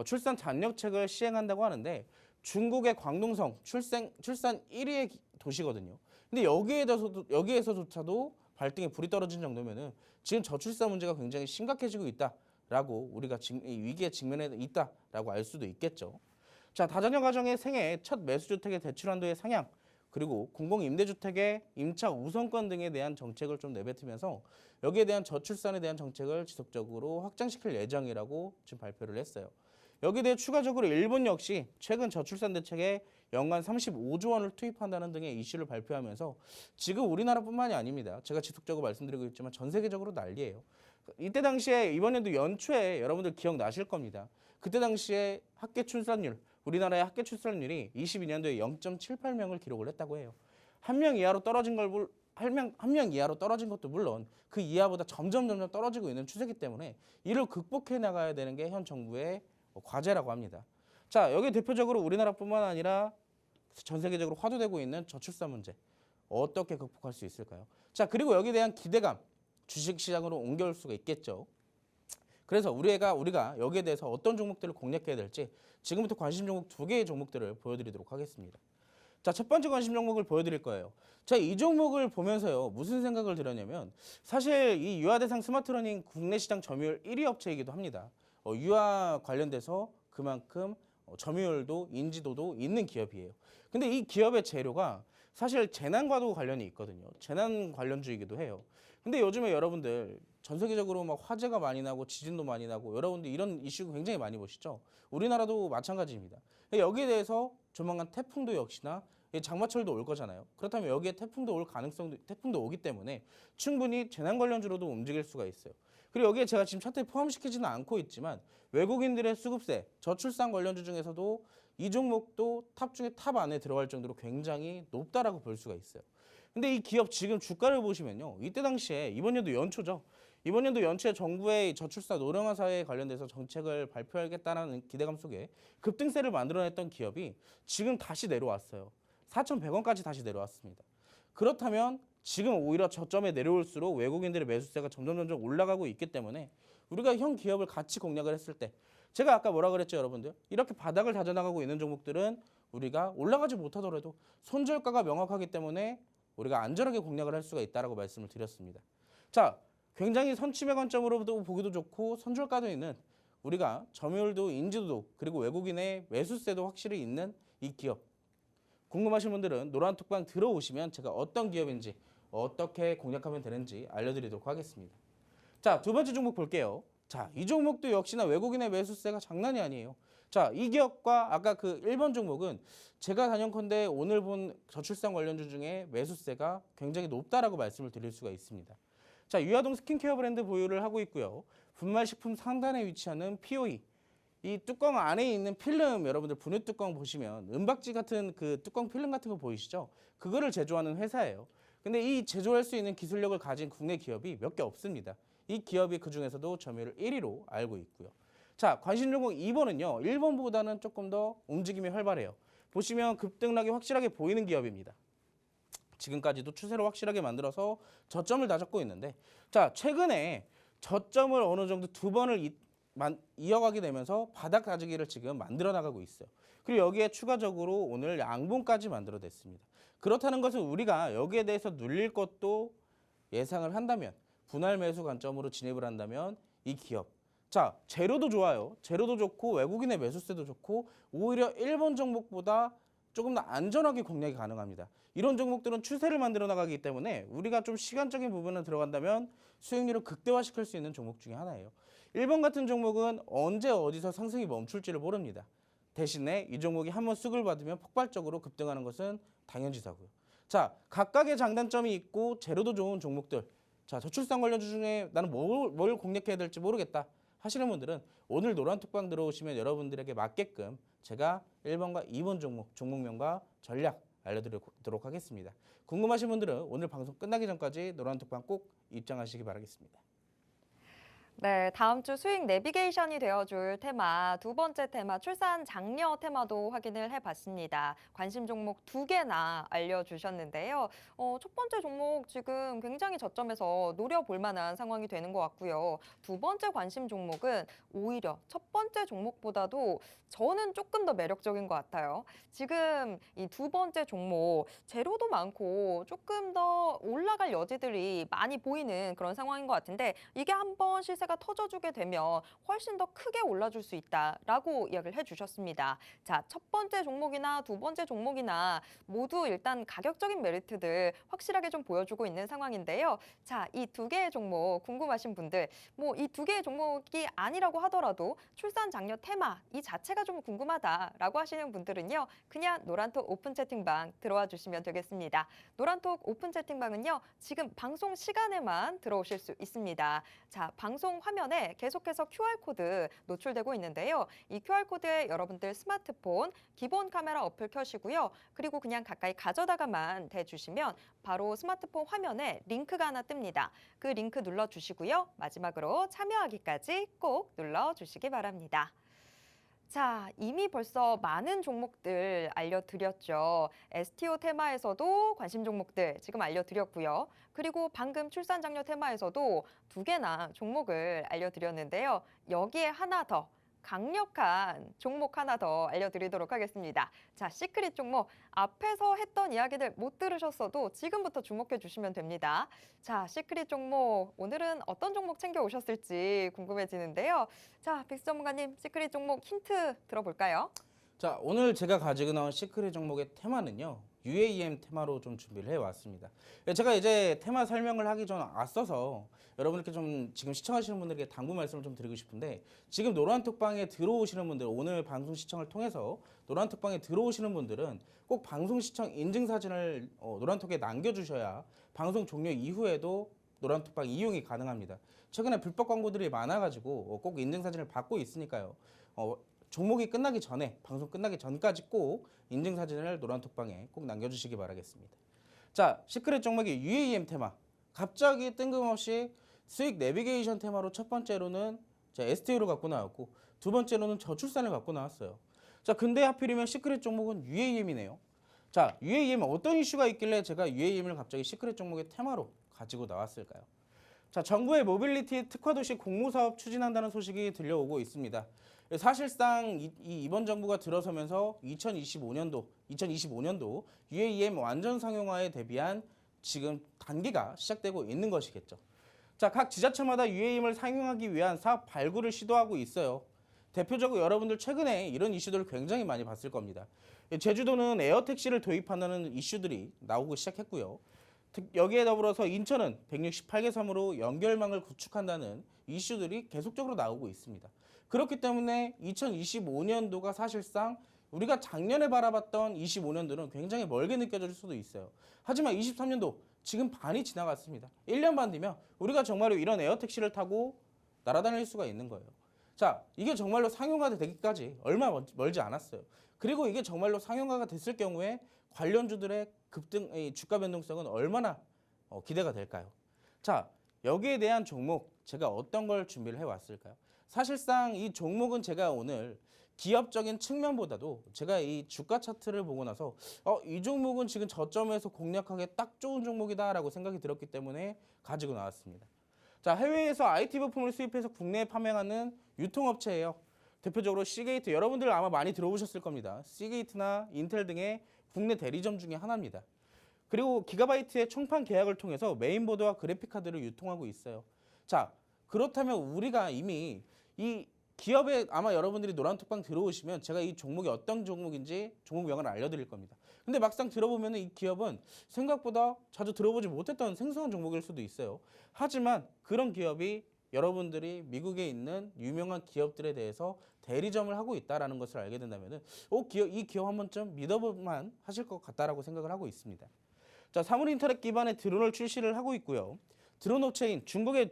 출산 잔력책을 시행한다고 하는데 중국의 광둥성 출산 1위의 도시거든요. 근데 여기에서조차도 발등에 불이 떨어진 정도면은 지금 저출산 문제가 굉장히 심각해지고 있다라고 우리가 이 위기에 직면해 있다라고 알 수도 있겠죠. 자, 다자녀 가정의 생애 첫 매수주택의 대출 한도의 상향 그리고 공공임대주택의 임차 우선권 등에 대한 정책을 좀 내뱉으면서 여기에 대한 저출산에 대한 정책을 지속적으로 확장시킬 예정이라고 지금 발표를 했어요. 여기에 대해 추가적으로 일본 역시 최근 저출산 대책에 연간 35조 원을 투입한다는 등의 이슈를 발표하면서 지금 우리나라뿐만이 아닙니다. 제가 지속적으로 말씀드리고 있지만 전 세계적으로 난리예요. 이때 당시에 이번 연도 연초에 여러분들 기억나실 겁니다. 그때 당시에 우리나라의 학계 출산율이 22년도에 0.78명을 기록을 했다고 해요. 한 명 이하로 떨어진 것도 물론 그 이하보다 점점 떨어지고 있는 추세이기 때문에 이를 극복해 나가야 되는 게 현 정부의 과제라고 합니다. 자, 여기 대표적으로 우리나라뿐만 아니라 전 세계적으로 화두되고 있는 저출산 문제 어떻게 극복할 수 있을까요? 자, 그리고 여기에 대한 기대감 주식시장으로 옮겨올 수가 있겠죠. 그래서 우리가 여기에 대해서 어떤 종목들을 공략해야 될지 지금부터 관심 종목 2개의 종목들을 보여드리도록 하겠습니다. 자, 첫 번째 관심 종목을 보여드릴 거예요. 제가 이 종목을 보면서요 무슨 생각을 들었냐면 사실 이 유아대상 스마트러닝 국내 시장 점유율 1위 업체이기도 합니다. 유아 관련돼서 그만큼 점유율도 인지도도 있는 기업이에요. 근데 이 기업의 재료가 사실 재난과도 관련이 있거든요. 재난 관련주이기도 해요. 근데 요즘에 여러분들 전 세계적으로 막 화재가 많이 나고 지진도 많이 나고 여러분들 이런 이슈 굉장히 많이 보시죠. 우리나라도 마찬가지입니다. 여기에 대해서 조만간 태풍도 역시나 장마철도 올 거잖아요. 그렇다면 여기에 태풍도 오기 때문에 충분히 재난 관련주로도 움직일 수가 있어요. 그리고 여기에 제가 지금 차트에 포함시키지는 않고 있지만 외국인들의 수급세, 저출산 관련주 중에서도 이 종목도 탑 중에 탑 안에 들어갈 정도로 굉장히 높다라고 볼 수가 있어요. 근데 이 기업 지금 주가를 보시면요. 이때 당시에 이번 연도 연초죠. 이번 연도 연초에 정부의 저출산 노령화 사회에 관련돼서 정책을 발표하겠다는 기대감 속에 급등세를 만들어냈던 기업이 지금 다시 내려왔어요. 4,100원까지 다시 내려왔습니다. 그렇다면 지금 오히려 저점에 내려올수록 외국인들의 매수세가 점점 올라가고 있기 때문에 우리가 현 기업을 같이 공략을 했을 때 제가 아까 뭐라 그랬죠, 여러분들? 이렇게 바닥을 다져나가고 있는 종목들은 우리가 올라가지 못하더라도 손절가가 명확하기 때문에 우리가 안전하게 공략을 할 수가 있다라고 말씀을 드렸습니다. 자, 굉장히 선취매 관점으로도 보기도 좋고 손절가도 있는 우리가 점유율도 인지도도 그리고 외국인의 매수세도 확실히 있는 이 기업. 궁금하신 분들은 노란톡방 들어오시면 제가 어떤 기업인지 어떻게 공략하면 되는지 알려드리도록 하겠습니다. 자, 두 번째 종목 볼게요. 자, 이 종목도 역시나 외국인의 매수세가 장난이 아니에요. 자, 이 기업과 아까 그 1번 종목은 제가 단연컨대 오늘 본 저출산 관련주 중에 매수세가 굉장히 높다라고 말씀을 드릴 수가 있습니다. 자, 유아동 스킨케어 브랜드 보유를 하고 있고요. 분말식품 상단에 위치하는 POE. 이 뚜껑 안에 있는 필름 여러분들 분유 뚜껑 보시면 은박지 같은 그 뚜껑 필름 같은 거 보이시죠? 그거를 제조하는 회사예요. 근데 이 제조할 수 있는 기술력을 가진 국내 기업이 몇 개 없습니다. 이 기업이 그중에서도 점유율 1위로 알고 있고요. 자, 관심 종목 2번은요. 1번보다는 조금 더 움직임이 활발해요. 보시면 급등락이 확실하게 보이는 기업입니다. 지금까지도 추세를 확실하게 만들어서 저점을 다잡고 있는데 자, 최근에 저점을 어느 정도 2번을 이어가게 되면서 바닥 다지기를 지금 만들어 나가고 있어요. 그리고 여기에 추가적으로 오늘 양봉까지 만들어냈습니다. 그렇다는 것은 우리가 여기에 대해서 눌릴 것도 예상을 한다면 분할 매수 관점으로 진입을 한다면 이 기업 자, 재료도 좋아요. 재료도 좋고 외국인의 매수세도 좋고 오히려 1번 종목보다 조금 더 안전하게 공략이 가능합니다. 이런 종목들은 추세를 만들어 나가기 때문에 우리가 좀 시간적인 부분을 들어간다면 수익률을 극대화시킬 수 있는 종목 중에 하나예요. 1번 같은 종목은 언제 어디서 상승이 멈출지를 모릅니다. 대신에 이 종목이 한번 쑥을 받으면 폭발적으로 급등하는 것은 당연지사고요. 자, 각각의 장단점이 있고 재료도 좋은 종목들. 자, 저출산 관련주 중에 나는 뭘 공략해야 될지 모르겠다 하시는 분들은 오늘 노란톡방 들어오시면 여러분들에게 맞게끔 제가 1번과 2번 종목명과 전략 알려드리도록 하겠습니다. 궁금하신 분들은 오늘 방송 끝나기 전까지 노란톡방 꼭 입장하시기 바라겠습니다. 네, 다음 주 수익 내비게이션이 되어줄 테마, 두 번째 테마, 출산 장려 테마도 확인을 해봤습니다. 관심 종목 2개나 알려주셨는데요. 첫 번째 종목 지금 굉장히 저점에서 노려볼 만한 상황이 되는 것 같고요. 두 번째 관심 종목은 오히려 첫 번째 종목보다도 저는 조금 더 매력적인 것 같아요. 지금 이 두 번째 종목, 재료도 많고 조금 더 올라갈 여지들이 많이 보이는 그런 상황인 것 같은데 이게 한번 시세가 터져주게 되면 훨씬 더 크게 올라줄 수 있다라고 이야기를 해주셨습니다. 자, 첫 번째 종목이나 두 번째 종목이나 모두 일단 가격적인 메리트들 확실하게 좀 보여주고 있는 상황인데요. 자, 이 두 개의 종목 궁금하신 분들, 뭐 이 두 개의 종목이 아니라고 하더라도 출산 장려 테마 이 자체가 좀 궁금하다라고 하시는 분들은요, 그냥 노란톡 오픈 채팅방 들어와 주시면 되겠습니다. 노란톡 오픈 채팅방은요, 지금 방송 시간에만 들어오실 수 있습니다. 자, 방송 화면에 계속해서 QR코드 노출되고 있는데요. 이 QR코드에 여러분들 스마트폰 기본 카메라 어플 켜시고요. 그리고 그냥 가까이 가져다가만 대주시면 바로 스마트폰 화면에 링크가 하나 뜹니다. 그 링크 눌러주시고요. 마지막으로 참여하기까지 꼭 눌러주시기 바랍니다. 자, 이미 벌써 많은 종목들 알려드렸죠. STO 테마에서도 관심 종목들 지금 알려드렸고요. 그리고 방금 출산 장려 테마에서도 2개나 종목을 알려드렸는데요. 여기에 하나 더 강력한 종목 하나 더 알려드리도록 하겠습니다. 자, 시크릿 종목 앞에서 했던 이야기들 못 들으셨어도 지금부터 주목해 주시면 됩니다. 자, 시크릿 종목 오늘은 어떤 종목 챙겨 오셨을지 궁금해지는데요. 자, 백수 전문가님 시크릿 종목 힌트 들어볼까요? 자, 오늘 제가 가지고 나온 시크릿 종목의 테마는요, UAM 테마로 좀 준비를 해왔습니다. 제가 이제 테마 설명을 하기 전 앞서서 여러분들께 좀 지금 시청하시는 분들에게 당부 말씀을 좀 드리고 싶은데, 지금 노란톡방에 들어오시는 분들, 오늘 방송 시청을 통해서 노란톡방에 들어오시는 분들은 꼭 방송 시청 인증사진을 노란톡에 남겨주셔야 방송 종료 이후에도 노란톡방 이용이 가능합니다. 최근에 불법 광고들이 많아가지고 꼭 인증사진을 받고 있으니까요. 종목이 끝나기 전에, 방송 끝나기 전까지 꼭 인증사진을 노란톡방에 꼭 남겨주시기 바라겠습니다. 자, 시크릿 종목이 UAM 테마. 갑자기 뜬금없이 수익 내비게이션 테마로 첫 번째로는 STO를 갖고 나왔고, 두 번째로는 저출산을 갖고 나왔어요. 자, 근데 하필이면 시크릿 종목은 UAM이네요. 자, UAM 어떤 이슈가 있길래 제가 UAM을 갑자기 시크릿 종목의 테마로 가지고 나왔을까요? 자, 정부의 모빌리티 특화도시 공모사업 추진한다는 소식이 들려오고 있습니다. 사실상 이번 정부가 들어서면서 2025년도 UAM 완전 상용화에 대비한 지금 단계가 시작되고 있는 것이겠죠. 자, 각 지자체마다 UAM을 상용하기 위한 사업 발굴을 시도하고 있어요. 대표적으로 여러분들 최근에 이런 이슈들을 굉장히 많이 봤을 겁니다. 제주도는 에어택시를 도입한다는 이슈들이 나오고 시작했고요. 여기에 더불어서 인천은 168개 섬으로 연결망을 구축한다는 이슈들이 계속적으로 나오고 있습니다. 그렇기 때문에 2025년도가 사실상 우리가 작년에 바라봤던 25년도는 굉장히 멀게 느껴질 수도 있어요. 하지만 23년도 지금 반이 지나갔습니다. 1년 반 뒤면 우리가 정말로 이런 에어택시를 타고 날아다닐 수가 있는 거예요. 자, 이게 정말로 상용화가 되기까지 얼마 멀지 않았어요. 그리고 이게 정말로 상용화가 됐을 경우에 관련주들의 주가 변동성은 얼마나 기대가 될까요? 자, 여기에 대한 종목 제가 어떤 걸 준비를 해왔을까요? 사실상 이 종목은 제가 오늘 기업적인 측면보다도 제가 이 주가 차트를 보고 나서 이 종목은 지금 저점에서 공략하기에 딱 좋은 종목이다라고 생각이 들었기 때문에 가지고 나왔습니다. 자, 해외에서 IT 부품을 수입해서 국내에 판매하는 유통업체예요. 대표적으로 시게이트, 여러분들 아마 많이 들어보셨을 겁니다. 시게이트나 인텔 등의 국내 대리점 중에 하나입니다. 그리고 기가바이트의 총판 계약을 통해서 메인보드와 그래픽카드를 유통하고 있어요. 자, 그렇다면 우리가 이미 이 기업에 아마 여러분들이 노란톡방 들어오시면 제가 이 종목이 어떤 종목인지 종목명을 알려드릴 겁니다. 근데 막상 들어보면 이 기업은 생각보다 자주 들어보지 못했던 생소한 종목일 수도 있어요. 하지만 그런 기업이 여러분들이 미국에 있는 유명한 기업들에 대해서 대리점을 하고 있다라는 것을 알게 된다면은 이 기업 한 번쯤 믿어볼만 하실 것 같다라고 생각을 하고 있습니다. 자, 사물 인터넷 기반의 드론을 출시를 하고 있고요. 드론 업체인 중국의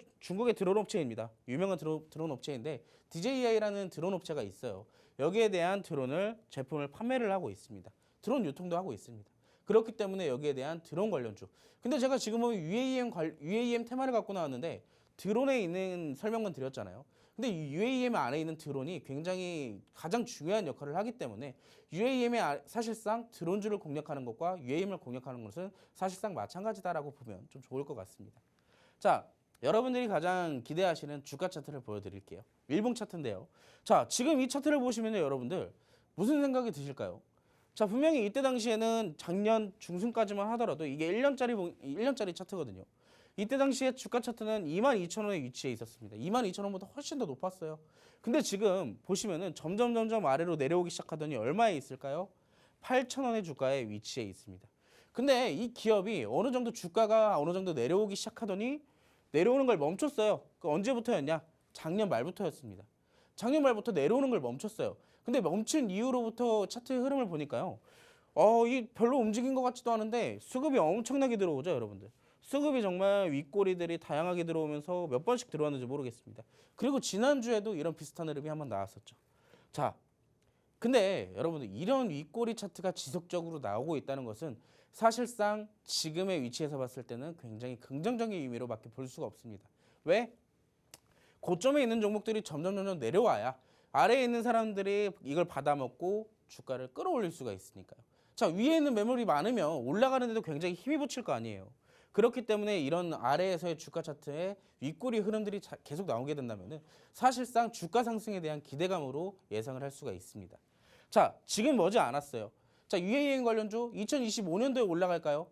드론 업체입니다. 유명한 드론 업체인데 DJI라는 드론 업체가 있어요. 여기에 대한 드론을 제품을 판매를 하고 있습니다. 드론 유통도 하고 있습니다. 그렇기 때문에 여기에 대한 드론 관련주. 근데 제가 지금은 UAM 테마를 갖고 나왔는데 드론에 있는 설명만 드렸잖아요. 근데 이 UAM 안에 있는 드론이 굉장히 가장 중요한 역할을 하기 때문에 사실상 드론주를 공략하는 것과 UAM을 공략하는 것은 사실상 마찬가지다라고 보면 좀 좋을 것 같습니다. 자, 여러분들이 가장 기대하시는 주가 차트를 보여드릴게요. 일봉 차트인데요. 자, 지금 이 차트를 보시면 여러분들 무슨 생각이 드실까요? 자, 분명히 이때 당시에는 작년 중순까지만 하더라도 이게 1년짜리 차트거든요. 이때 당시에 주가 차트는 22,000원에 위치해 있었습니다. 22,000원보다 훨씬 더 높았어요. 근데 지금 보시면은 점점 아래로 내려오기 시작하더니 얼마에 있을까요? 8,000원의 주가에 위치해 있습니다. 근데 이 기업이 주가가 어느 정도 내려오기 시작하더니 내려오는 걸 멈췄어요. 그 언제부터였냐? 작년 말부터였습니다. 작년 말부터 내려오는 걸 멈췄어요. 근데 멈춘 이후로부터 차트의 흐름을 보니까요. 이 별로 움직인 것 같지도 않은데 수급이 엄청나게 들어오죠, 여러분들. 수급이 정말 윗꼬리들이 다양하게 들어오면서 몇 번씩 들어왔는지 모르겠습니다. 그리고 지난주에도 이런 비슷한 흐름이 한번 나왔었죠. 자, 근데 여러분들 이런 윗꼬리 차트가 지속적으로 나오고 있다는 것은 사실상 지금의 위치에서 봤을 때는 굉장히 긍정적인 의미로밖에 볼 수가 없습니다. 왜? 고점에 있는 종목들이 점점 내려와야 아래에 있는 사람들이 이걸 받아먹고 주가를 끌어올릴 수가 있으니까요. 자, 위에 있는 매물이 많으면 올라가는 데도 굉장히 힘이 붙일 거 아니에요. 그렇기 때문에 이런 아래에서의 주가 차트에 윗꼬리 흐름들이 계속 나오게 된다면 사실상 주가 상승에 대한 기대감으로 예상을 할 수가 있습니다. 자, 지금 머지 않았어요. 자, UAM 관련주 2025년도에 올라갈까요?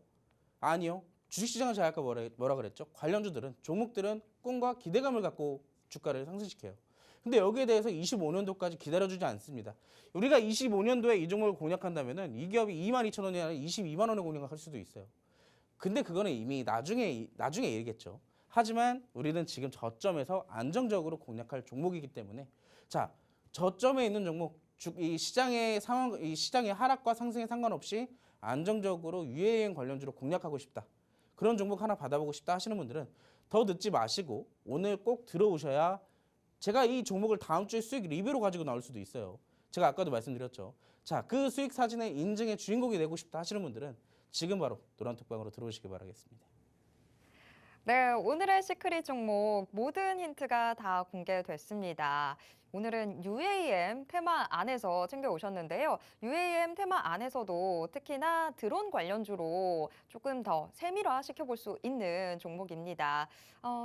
아니요. 주식시장은 제가 아까 뭐라 그랬죠? 관련주들은, 종목들은 꿈과 기대감을 갖고 주가를 상승시켜요. 근데 여기에 대해서 25년도까지 기다려주지 않습니다. 우리가 25년도에 이 종목을 공략한다면 이 기업이 22,000원이 아니라 22만 원에 공략할 수도 있어요. 근데 그거는 이미 나중에 얘기겠죠. 하지만 우리는 지금 저점에서 안정적으로 공략할 종목이기 때문에 자, 저점에 있는 종목, 이 시장의 하락과 상승에 상관없이 안정적으로 UAM 관련주로 공략하고 싶다. 그런 종목 하나 받아보고 싶다 하시는 분들은 더 늦지 마시고 오늘 꼭 들어오셔야 제가 이 종목을 다음 주에 수익 리뷰로 가지고 나올 수도 있어요. 제가 아까도 말씀드렸죠. 자, 그 수익 사진의 인증의 주인공이 되고 싶다 하시는 분들은 지금 바로 노란톡방으로 들어오시기 바라겠습니다. 네, 오늘의 시크릿 종목 모든 힌트가 다 공개됐습니다. 오늘은 UAM 테마 안에서 챙겨오셨는데요. UAM 테마 안에서도 특히나 드론 관련주로 조금 더 세밀화 시켜볼 수 있는 종목입니다.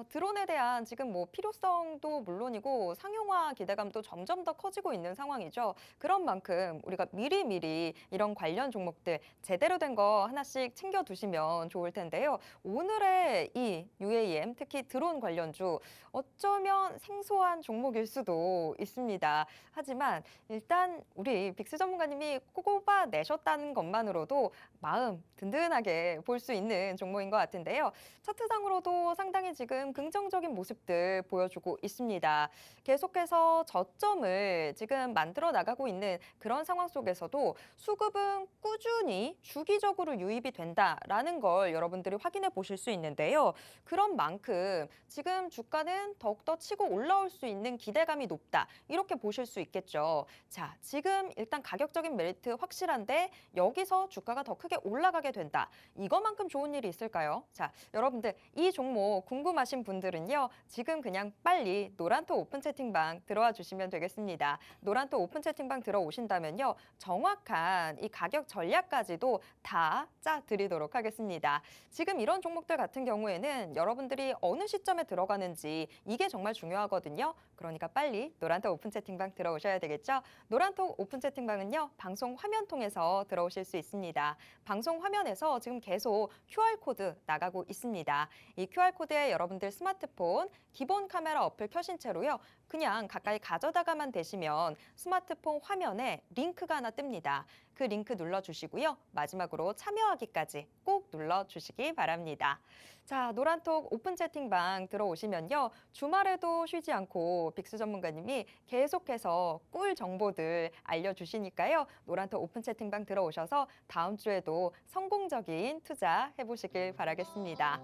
드론에 대한 지금 필요성도 물론이고 상용화 기대감도 점점 더 커지고 있는 상황이죠. 그런 만큼 우리가 미리미리 이런 관련 종목들 제대로 된 거 하나씩 챙겨두시면 좋을 텐데요. 오늘의 이 UAM, 특히 드론 관련주 어쩌면 생소한 종목일 수도 있습니다. 하지만 일단 우리 빅스 전문가님이 꼽아 내셨다는 것만으로도 마음 든든하게 볼 수 있는 종목인 것 같은데요. 차트상으로도 상당히 지금 긍정적인 모습들 보여주고 있습니다. 계속해서 저점을 지금 만들어 나가고 있는 그런 상황 속에서도 수급은 꾸준히 주기적으로 유입이 된다라는 걸 여러분들이 확인해 보실 수 있는데요. 그런 만큼 지금 주가는 더욱더 치고 올라올 수 있는 기대감이 높다. 이렇게 보실 수 있겠죠. 자, 지금 일단 가격적인 메리트 확실한데 여기서 주가가 더 크게 올라가게 된다. 이거만큼 좋은 일이 있을까요? 자, 여러분들 이 종목 궁금하신 분들은요. 지금 그냥 빨리 노란톡 오픈 채팅방 들어와 주시면 되겠습니다. 노란톡 오픈 채팅방 들어오신다면요. 정확한 이 가격 전략까지도 다 짜드리도록 하겠습니다. 지금 이런 종목들 같은 경우에는 여러분들이 어느 시점에 들어가는지 이게 정말 중요하거든요. 그러니까 빨리 노란톡 오픈 채팅방 들어오셔야 되겠죠. 노란톡 오픈 채팅방은요. 방송 화면 통해서 들어오실 수 있습니다. 방송 화면에서 지금 계속 QR코드 나가고 있습니다. 이 QR코드에 여러분들 스마트폰 기본 카메라 어플 켜신 채로요. 그냥 가까이 가져다가만 대시면 스마트폰 화면에 링크가 하나 뜹니다. 그 링크 눌러주시고요. 마지막으로 참여하기까지 꼭 눌러주시기 바랍니다. 자, 노란톡 오픈 채팅방 들어오시면요. 주말에도 쉬지 않고 빅스 전문가님이 계속해서 꿀 정보들 알려주시니까요. 노란톡 오픈 채팅방 들어오셔서 다음 주에도 성공적인 투자 해보시길 바라겠습니다.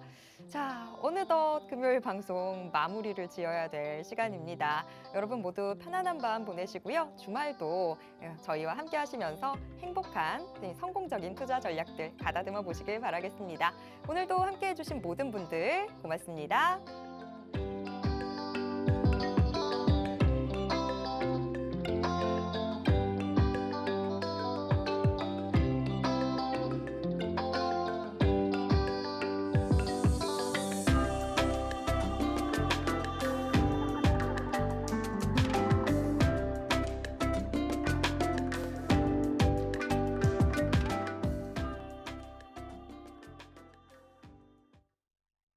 자, 어느덧 금요일 방송 마무리를 지어야 될 시간입니다. 여러분 모두 편안한 밤 보내시고요. 주말도 저희와 함께 하시면서 행복한 성공적인 투자 전략들 가다듬어 보시길 바라겠습니다. 오늘도 함께 해주신 모든 분들 고맙습니다.